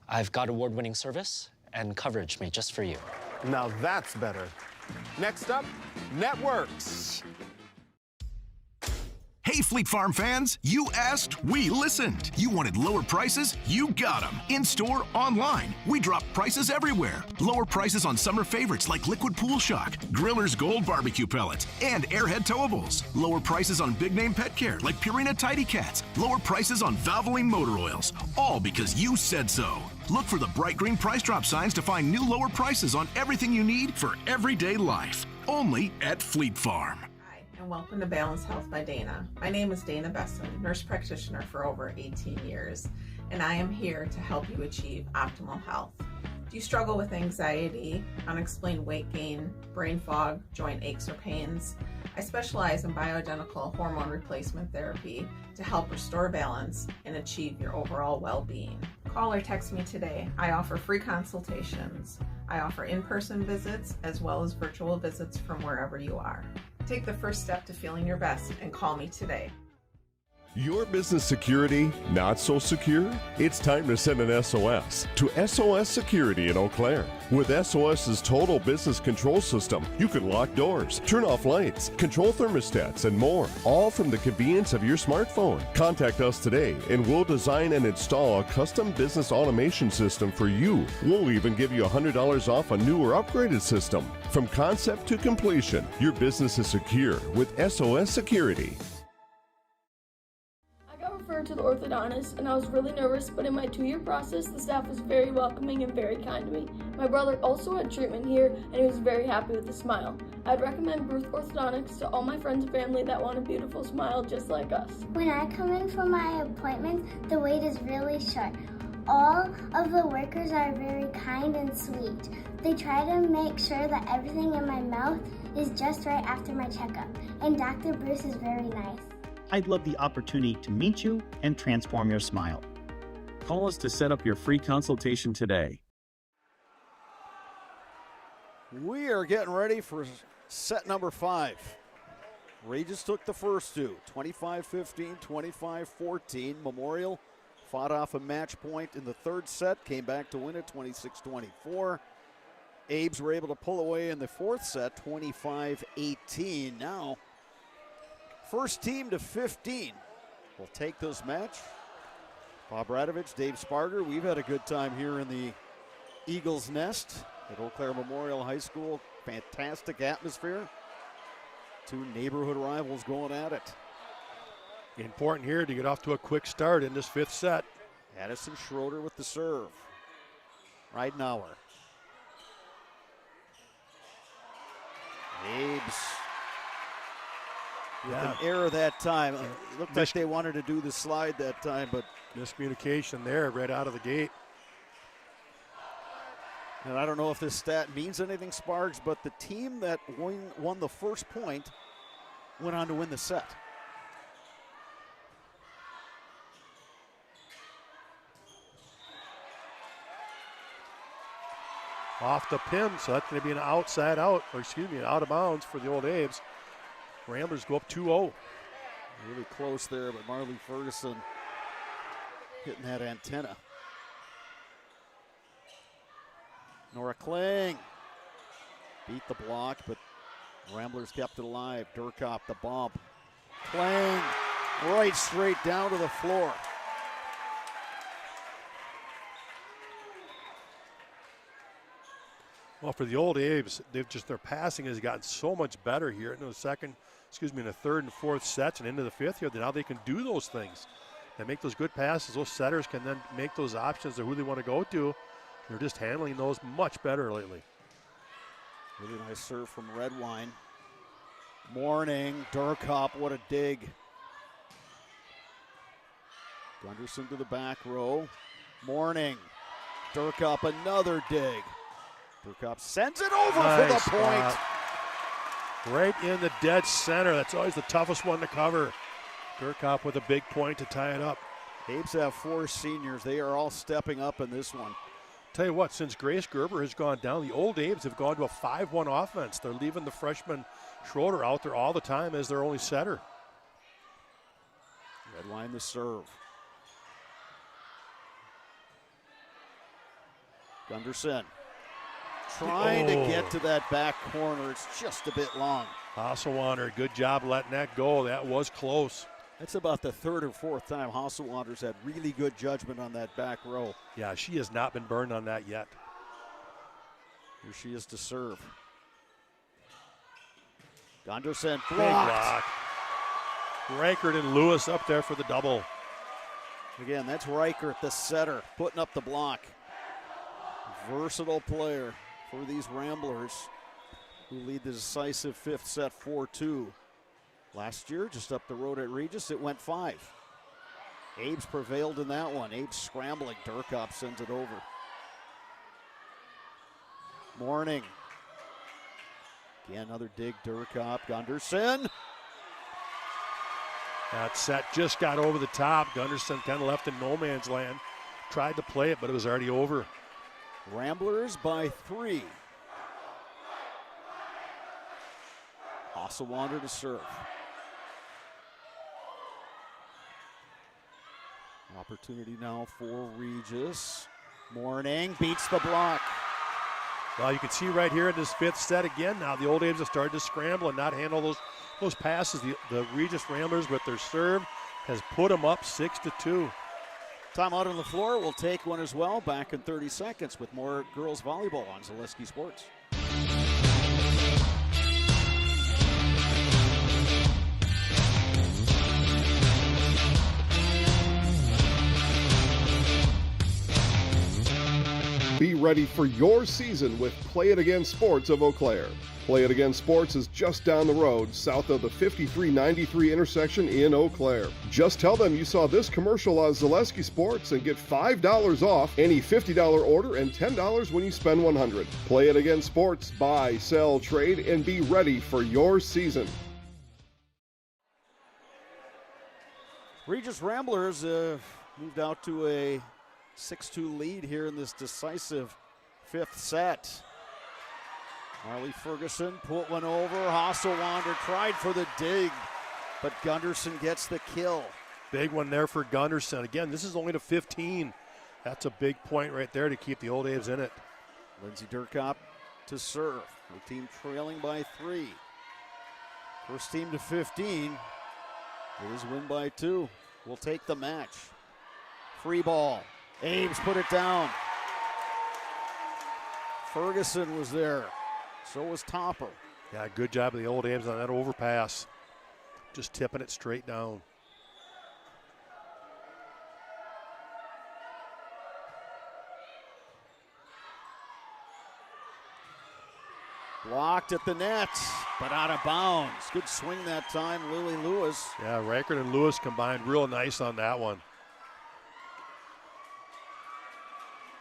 I've got award-winning service and coverage made just for you. Now that's better. Next up, networks. Hey, Fleet Farm fans, you asked, we listened. You wanted lower prices? You got them. In-store, online. We drop prices everywhere. Lower prices on summer favorites like Liquid Pool Shock, Griller's Gold Barbecue Pellets, and Airhead Towables. Lower prices on big-name pet care like Purina Tidy Cats. Lower prices on Valvoline motor oils. All because you said so. Look for the bright green price drop signs to find new lower prices on everything you need for everyday life. Only at Fleet Farm. And welcome to Balanced Health by Dana. My name is Dana Besson, nurse practitioner for over 18 years, and I am here to help you achieve optimal health. Do you struggle with anxiety, unexplained weight gain, brain fog, joint aches or pains? I specialize in bioidentical hormone replacement therapy to help restore balance and achieve your overall well-being. Call or text me today. I offer free consultations. I offer in-person visits as well as virtual visits from wherever you are. Take the first step to feeling your best and call me today. Your business security not so secure? It's time to send an SOS to SOS Security in Eau Claire. With SOS's total business control system, you can lock doors, turn off lights, control thermostats, and more, all from the convenience of your smartphone. Contact us today and we'll design and install a custom business automation system for you. We'll even give you $100 off a new or upgraded system. From concept to completion, your business is secure with SOS Security. Referred to the orthodontist, and I was really nervous, but in my 2-year process, the staff was very welcoming and very kind to me. My brother also had treatment here, and he was very happy with the smile. I'd recommend Bruce Orthodontics to all my friends and family that want a beautiful smile just like us. When I come in for my appointment, the wait is really short. All of the workers are very kind and sweet. They try to make sure that everything in my mouth is just right after my checkup, and Dr. Bruce is very nice. I'd love the opportunity to meet you and transform your smile. Call us to set up your free consultation today. We are getting ready for set number 5. Regis took the first 2, 25-15, 25-14. Memorial fought off a match point in the 3rd set, came back to win it 26-24. Abes were able to pull away in the fourth set, 25-18. Now, first team to 15 will take this match. Bob Radovich, Dave Sparger, we've had a good time here in the Eagles Nest at Eau Claire Memorial High School. Fantastic atmosphere. Two neighborhood rivals going at it. Important here to get off to a quick start in this fifth set. Addison Schroeder with the serve. Ridenauer. Abes with an error that time. It looked like they wanted to do the slide that time, but miscommunication there right out of the gate. And I don't know if this stat means anything, Sparks, but the team that won the first point went on to win the set. Off the pin, so that's going to be an outside out, or excuse me, an out of bounds for the Old Abes. Ramblers go up 2-0. Really close there, but Marley Ferguson hitting that antenna. Nora Kling beat the block, but Ramblers kept it alive. Durkop the bump. Kling right straight down to the floor. Well, for the Old Abes, their passing has gotten so much better here in the in the third and fourth sets and into the fifth here. Now they can do those things. They make those good passes. Those setters can then make those options of who they want to go to. They're just handling those much better lately. Really nice serve from Redwine. Morning, Durkop, what a dig. Gunderson to the back row. Morning, Durkop, another dig. Durkop sends it over for the point. Right in the dead center. That's always the toughest one to cover. Durkop with a big point to tie it up. Abes have four seniors. They are all stepping up in this one. Tell you what, since Grace Gerber has gone down, the Old Abes have gone to a 5-1 offense. They're leaving the freshman Schroeder out there all the time as their only setter. Redwine the serve. Gunderson trying to get to that back corner. It's just a bit long. Hasselwander, good job letting that go. That was close. That's about the third or fourth time Hasselwander's had really good judgment on that back row. Yeah, she has not been burned on that yet. Here she is to serve. Gunderson blocked. Big block. Reichert and Lewis up there for the double. Again, that's Reichert, the setter, putting up the block. Versatile player for these Ramblers, who lead the decisive fifth set 4-2. Last year, just up the road at Regis, it went 5. Abes prevailed in that one. Abes scrambling. Durkop sends it over. Morning. Again, another dig. Durkop. Gunderson. That set just got over the top. Gunderson kind of left in no man's land. Tried to play it, but it was already over. Ramblers by 3. Hasselwander to serve. Opportunity now for Regis. Morning beats the block. Well, you can see right here in this fifth set again now the Old Abes have started to scramble and not handle those passes. The Regis Ramblers with their serve has put them up 6-2. Time out on the floor. We'll take one as well. Back in 30 seconds with more girls volleyball on Zaleski Sports. Be ready for your season with Play It Again Sports of Eau Claire. Play It Again Sports is just down the road, south of the 5393 intersection in Eau Claire. Just tell them you saw this commercial on Zaleski Sports and get $5 off any $50 order and $10 when you spend $100. Play It Again Sports, buy, sell, trade, and be ready for your season. Regis Ramblers moved out to a 6-2 lead here in this decisive fifth set. Marley Ferguson put one over. Hasselwander tried for the dig, but Gunderson gets the kill. Big one there for Gunderson. Again, this is only to 15. That's a big point right there to keep the Old Abes in it. Lindsey Durkop to serve. Her team trailing by 3. First team to 15. It is win by 2. Will take the match. Free ball. Ames put it down. Ferguson was there. So was Topper. Yeah, good job of the old Ames on that overpass. Just tipping it straight down. Blocked at the net, but out of bounds. Good swing that time, Lily Lewis. Yeah, Reichert and Lewis combined real nice on that one.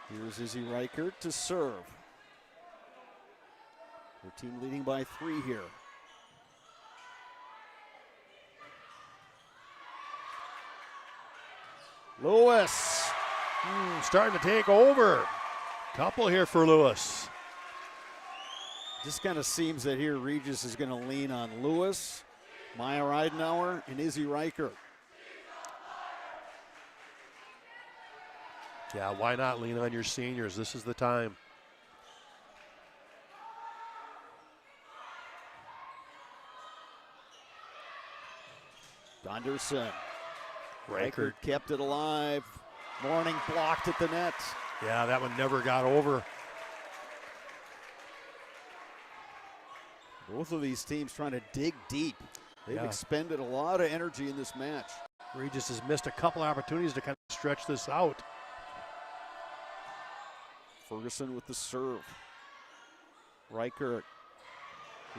Here's Izzy Reichert to serve. Her team leading by 3 here. Lewis. Starting to take over. Couple here for Lewis. Just kind of seems that here Regis is going to lean on Lewis, Maya Reidenauer, and Izzy Reichert. Yeah, why not lean on your seniors? This is the time. Gunderson. Reichert kept it alive. Morning blocked at the net. Yeah, that one never got over. Both of these teams trying to dig deep. They've expended a lot of energy in this match. Regis has missed a couple opportunities to kind of stretch this out. Ferguson with the serve. Reichert.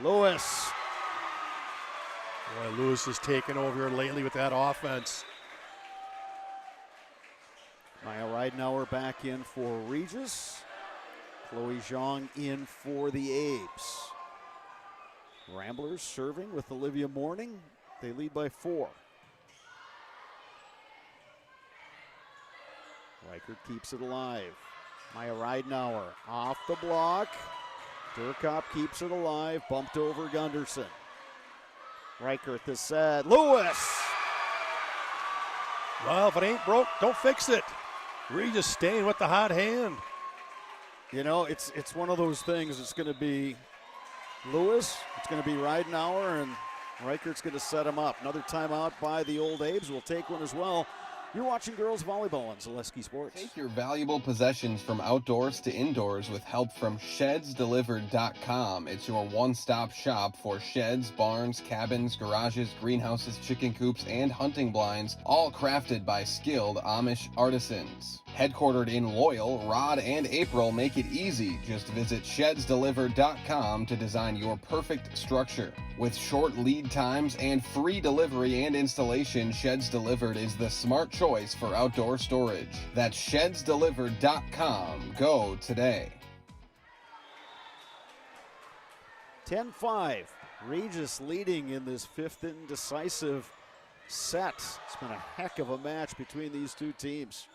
Lewis. Boy, Lewis has taken over here lately with that offense. Maya Reidenauer back in for Regis. Chloe Zhang in for the Abes. Ramblers serving with Olivia Morning. They lead by 4. Reichert keeps it alive. Maya Reidenauer off the block. Durkop keeps it alive. Bumped over Gunderson. Reichert the set. Lewis! Well, if it ain't broke, don't fix it. Regis staying with the hot hand. You know, it's one of those things. It's going to be Lewis. It's going to be Reidenauer, and Reichert's going to set him up. Another timeout by the Old Abes. We'll take one as well. You're watching girls volleyball on Zaleski Sports. Take your valuable possessions from outdoors to indoors with help from ShedsDelivered.com. It's your one-stop shop for sheds, barns, cabins, garages, greenhouses, chicken coops, and hunting blinds, all crafted by skilled Amish artisans. Headquartered in Loyal, Rod and April make it easy. Just visit ShedsDelivered.com to design your perfect structure. With short lead times and free delivery and installation, Sheds Delivered is the smart choice for outdoor storage. That's ShedsDelivered.com. Go today. 10-5. Regis leading in this 5th indecisive set. It's been a heck of a match between these two teams.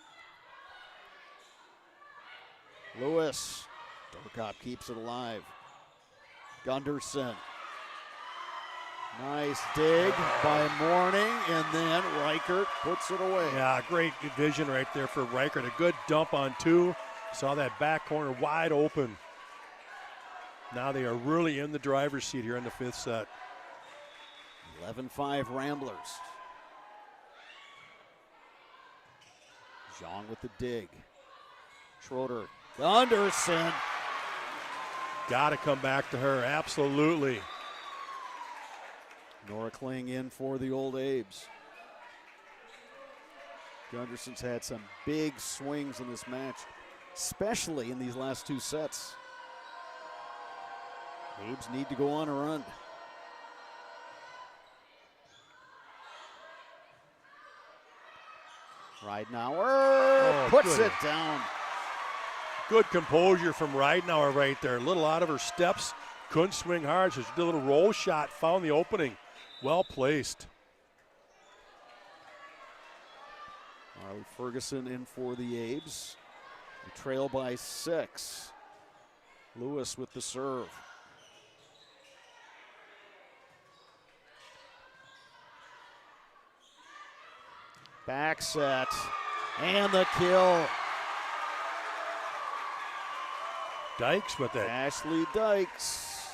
Lewis. Dorkop keeps it alive. Gunderson. Nice dig by Morning, and then Reichert puts it away. Yeah, great vision right there for Reichert. A good dump on 2. Saw that back corner wide open. Now they are really in the driver's seat here in the 5th set. 11-5 Ramblers. Zhang with the dig. Schroeder. Gunderson. Got to come back to her, absolutely. Nora Kling in for the Old Abes. Gunderson's had some big swings in this match, especially in these last 2 sets. Abes need to go on a run. Reidenauer puts it down. Good composure from Reidenauer right there. A little out of her steps. Couldn't swing hard, so she did a little roll shot, found the opening. Well placed. Marley Ferguson in for the Abes. They trail by 6. Lewis with the serve. Back set. And the kill. Dykes with it. Ashley Dykes.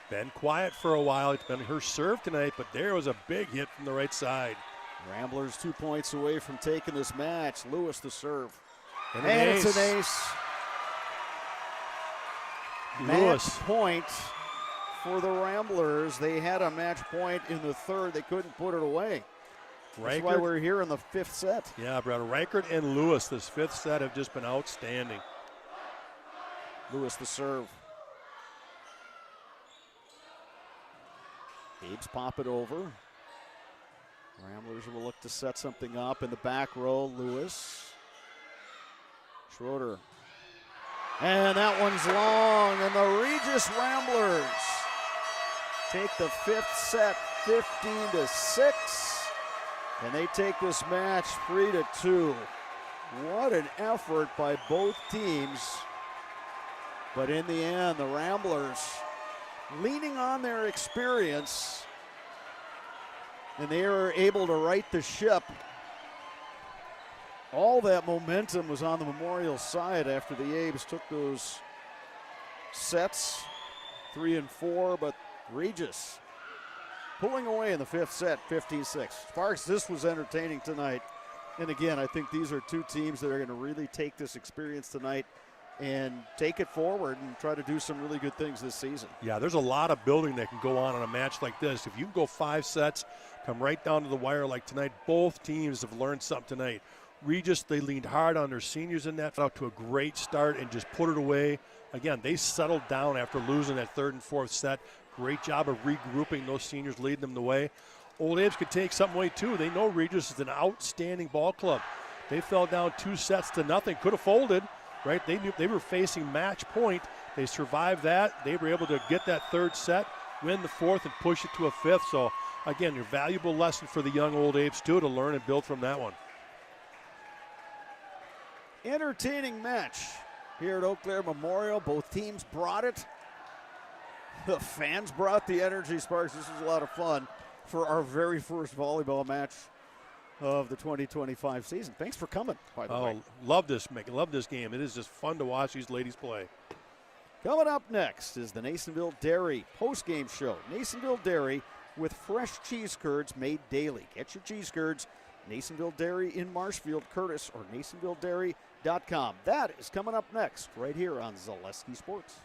Been quiet for a while. It's been her serve tonight, but there was a big hit from the right side. Ramblers 2 points away from taking this match. Lewis the serve. And it's an ace. Lewis. Match point for the Ramblers. They had a match point in the third. They couldn't put it away. That's why we're here in the fifth set. Yeah, Brad Reichert and Lewis, this fifth set, have just been outstanding. Lewis the serve. Babes pop it over. Ramblers will look to set something up in the back row. Lewis. Schroeder. And that one's long, and the Regis Ramblers take the fifth set 15-6. And they take this match 3-2. What an effort by both teams. But in the end, the Ramblers leaning on their experience, and they were able to right the ship. All that momentum was on the Memorial side after the Abes took those sets, 3 and 4, but Regis pulling away in the fifth set, 15-6. Sparks, this was entertaining tonight. And again, I think these are two teams that are going to really take this experience tonight and take it forward and try to do some really good things this season. Yeah, there's a lot of building that can go on in a match like this. If you can go 5 sets, come right down to the wire like tonight, both teams have learned something tonight. Regis, they leaned hard on their seniors in that, out to a great start and just put it away. Again, they settled down after losing that third and fourth set. Great job of regrouping those seniors, leading them the way. Old Abes could take something away too. They know Regis is an outstanding ball club. They fell down 2-0, could have folded, right? They knew they were facing match point. They survived that. They were able to get that third set, win the fourth, and push it to a fifth. So again, a valuable lesson for the young Old Abes too, to learn and build from that one. Entertaining match here at Eau Claire Memorial. Both teams brought it. The fans brought the energy. Sparks, this was a lot of fun for our very first volleyball match of the 2025 season. Thanks for coming, by the way. Love this, Mick. Love this game. It is just fun to watch these ladies play. Coming up next is the Nasonville Dairy post-game show. Nasonville Dairy with fresh cheese curds made daily. Get your cheese curds, Nasonville Dairy in Marshfield, Curtis, or NasonvilleDairy.com. That is coming up next right here on Zaleski Sports.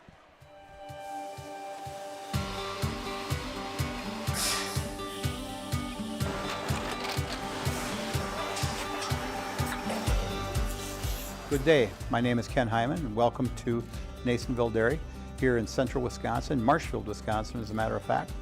Good day. My name is Ken Hyman, and welcome to Nasonville Dairy here in central Wisconsin, Marshfield, Wisconsin, as a matter of fact.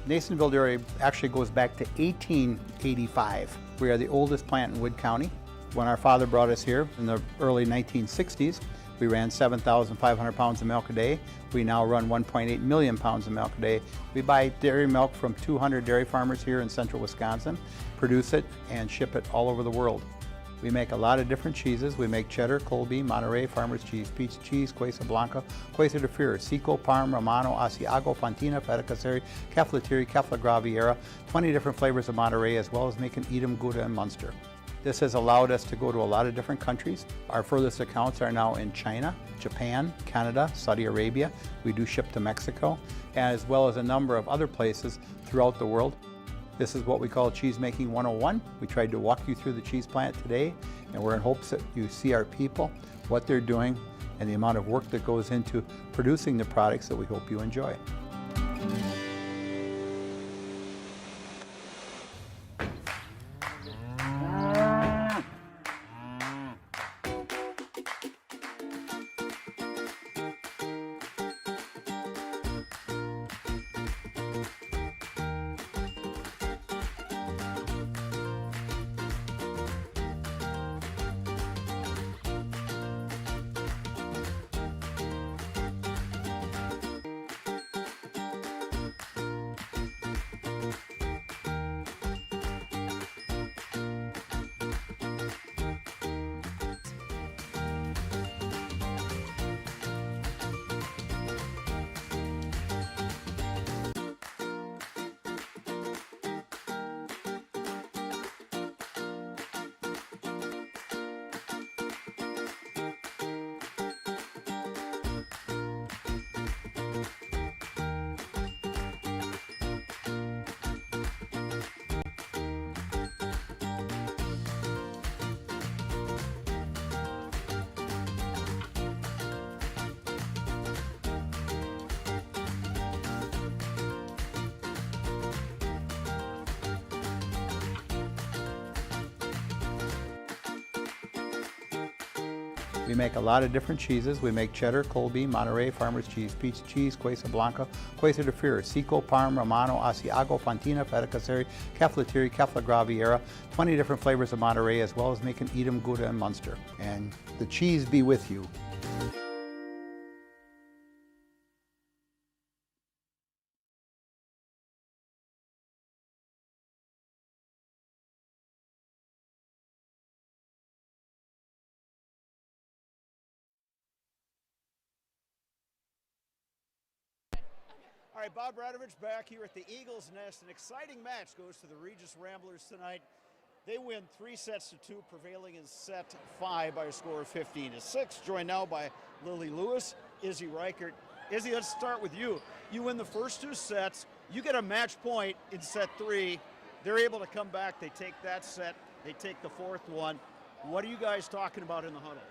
Nasonville Dairy actually goes back to 1885. We are the oldest plant in Wood County. When our father brought us here in the early 1960s, we ran 7,500 pounds of milk a day. We now run 1.8 million pounds of milk a day. We buy dairy milk from 200 dairy farmers here in central Wisconsin, produce it, and ship it all over the world. We make a lot of different cheeses. We make cheddar, Colby, Monterey, Farmer's Cheese, Peach Cheese, Quesa Blanca, Quesa de Freer, Seco, Parm, Romano, Asiago, Fontina, Feta Caseri, Caflatiri, Cafla Graviera, 20 different flavors of Monterey, as well as making Edam, Gouda, and Munster. This has allowed us to go to a lot of different countries. Our furthest accounts are now in China, Japan, Canada, Saudi Arabia. We do ship to Mexico, as well as a number of other places throughout the world. This is what we call Cheese Making 101. We tried to walk you through the cheese plant today, and we're in hopes that you see our people, what they're doing, and the amount of work that goes into producing the products that we hope you enjoy. We make a lot of different cheeses. We make cheddar, Colby, Monterey, Farmer's Cheese, Pizza Cheese, Quesa Blanca, Quesa de Fir, Seco, Parm, Romano, Asiago, Fontina, Feta Caseri, Caflateri, Cafla Graviera, 20 different flavors of Monterey, as well as making Edam, Gouda, and Munster. And the cheese be with you. All right, Bob Radovich back here at the Eagles Nest. An exciting match goes to the Regis Ramblers tonight. They win 3-2, prevailing in set 5 by a score of 15-6. Joined now by Lily Lewis, Izzy Reichert. Izzy, let's start with you. You win the first 2 sets. You get a match point in set 3. They're able to come back. They take that set. They take the 4th one. What are you guys talking about in the huddle?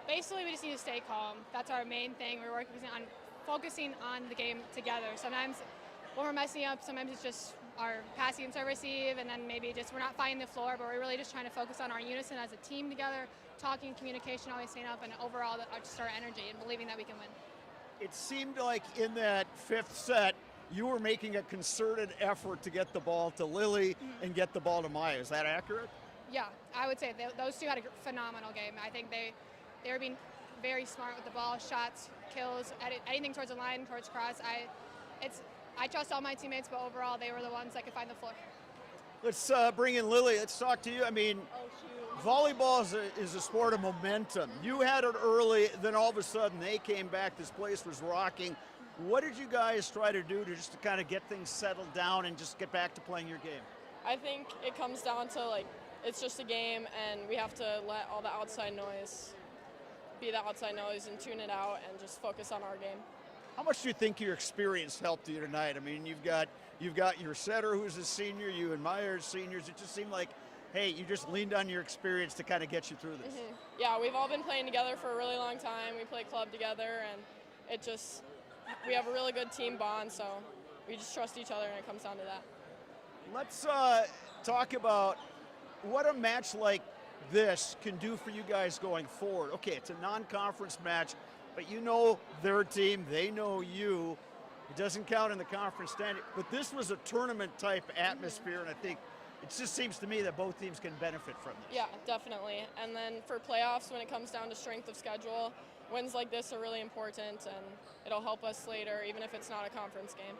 Basically, we just need to stay calm. That's our main thing. We're focusing on the game together. Sometimes when we're messing up, sometimes it's just our passing and serve receive, and then maybe just we're not finding the floor, but we're really just trying to focus on our unison as a team together, talking, communication, always staying up, and overall just our energy and believing that we can win. It seemed like in that 5th set, you were making a concerted effort to get the ball to Lily and get the ball to Maya. Is that accurate? Yeah, I would say those two had a phenomenal game. I think they were being very smart with the ball, shots, kills, anything towards the line, towards cross. I trust all my teammates, but overall they were the ones that could find the floor. Let's bring in Lily. Let's talk to you. I mean, volleyball is a sport of momentum. You had it early, then all of a sudden they came back. This place was rocking. What did you guys try to do to kind of get things settled down and just get back to playing your game? I think it comes down to it's just a game, and we have to let all the outside noise be the outside noise and tune it out and just focus on our game. How much do you think your experience helped you tonight? I mean, you've got your setter who's a senior, you and Meyer are seniors. It just seemed like, hey, you just leaned on your experience to kind of get you through this. Yeah, we've all been playing together for a really long time. We play club together, and we have a really good team bond, so we just trust each other, and it comes down to that. Let's talk about what a match like this can do for you guys going forward. Okay, it's a non-conference match, but you know their team, they know you. It doesn't count in the conference standing, but this was a tournament-type atmosphere, and I think it just seems to me that both teams can benefit from this. Yeah, definitely. And then for playoffs, when it comes down to strength of schedule, wins like this are really important, and it'll help us later, even if it's not a conference game.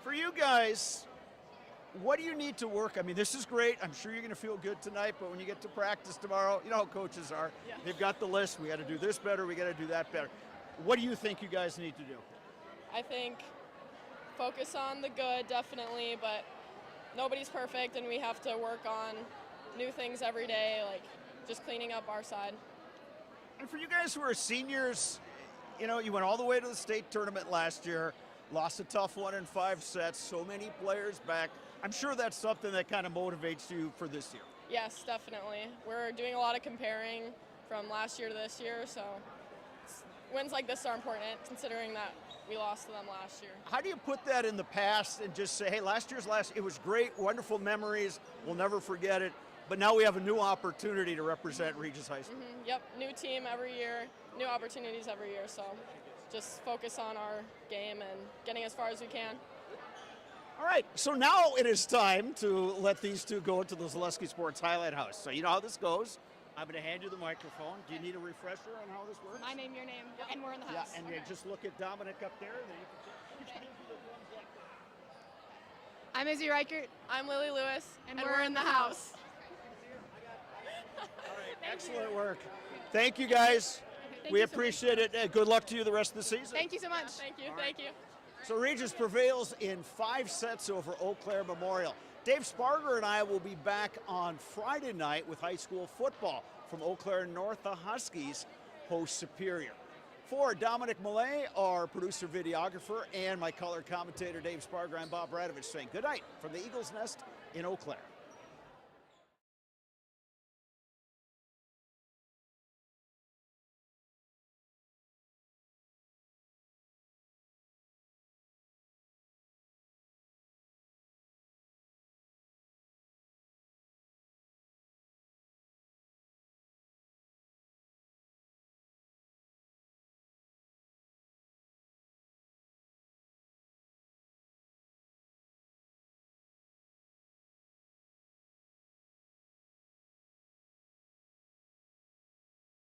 For you guys, what do you need to work? I mean, this is great. I'm sure you're going to feel good tonight, but when you get to practice tomorrow, you know how coaches are. Yeah. They've got the list. We got to do this better. We got to do that better. What do you think you guys need to do? I think focus on the good, definitely, but nobody's perfect, and we have to work on new things every day, like just cleaning up our side. And for you guys who are seniors, you know, you went all the way to the state tournament last year, lost a tough one in 5 sets, so many players back. I'm sure that's something that kind of motivates you for this year. Yes, definitely. We're doing a lot of comparing from last year to this year, so wins like this are important, considering that we lost to them last year. How do you put that in the past and just say, hey, last year's it was great, wonderful memories, we'll never forget it, but now we have a new opportunity to represent Regis High School? Yep, new team every year, new opportunities every year, so just focus on our game and getting as far as we can. All right, so now it is time to let these two go into the Zaleski Sports Highlight House. So you know how this goes. I'm going to hand you the microphone. Do you need a refresher on how this works? My name, your name, and we're in the house. Yeah, and you just look at Dominic up there. And then you can I'm Izzy Reichert. I'm Lily Lewis. And we're in the house. All right, excellent work. Thank you, guys. We appreciate it. Good luck to you the rest of the season. Thank you so much. Thank you. Thank you. So Regis prevails in 5 sets over Eau Claire Memorial. Dave Sparger and I will be back on Friday night with high school football. From Eau Claire North, the Huskies host Superior. For Dominic Millay, our producer videographer, and my color commentator Dave Sparger, I'm Bob Radovich saying good night from the Eagles Nest in Eau Claire.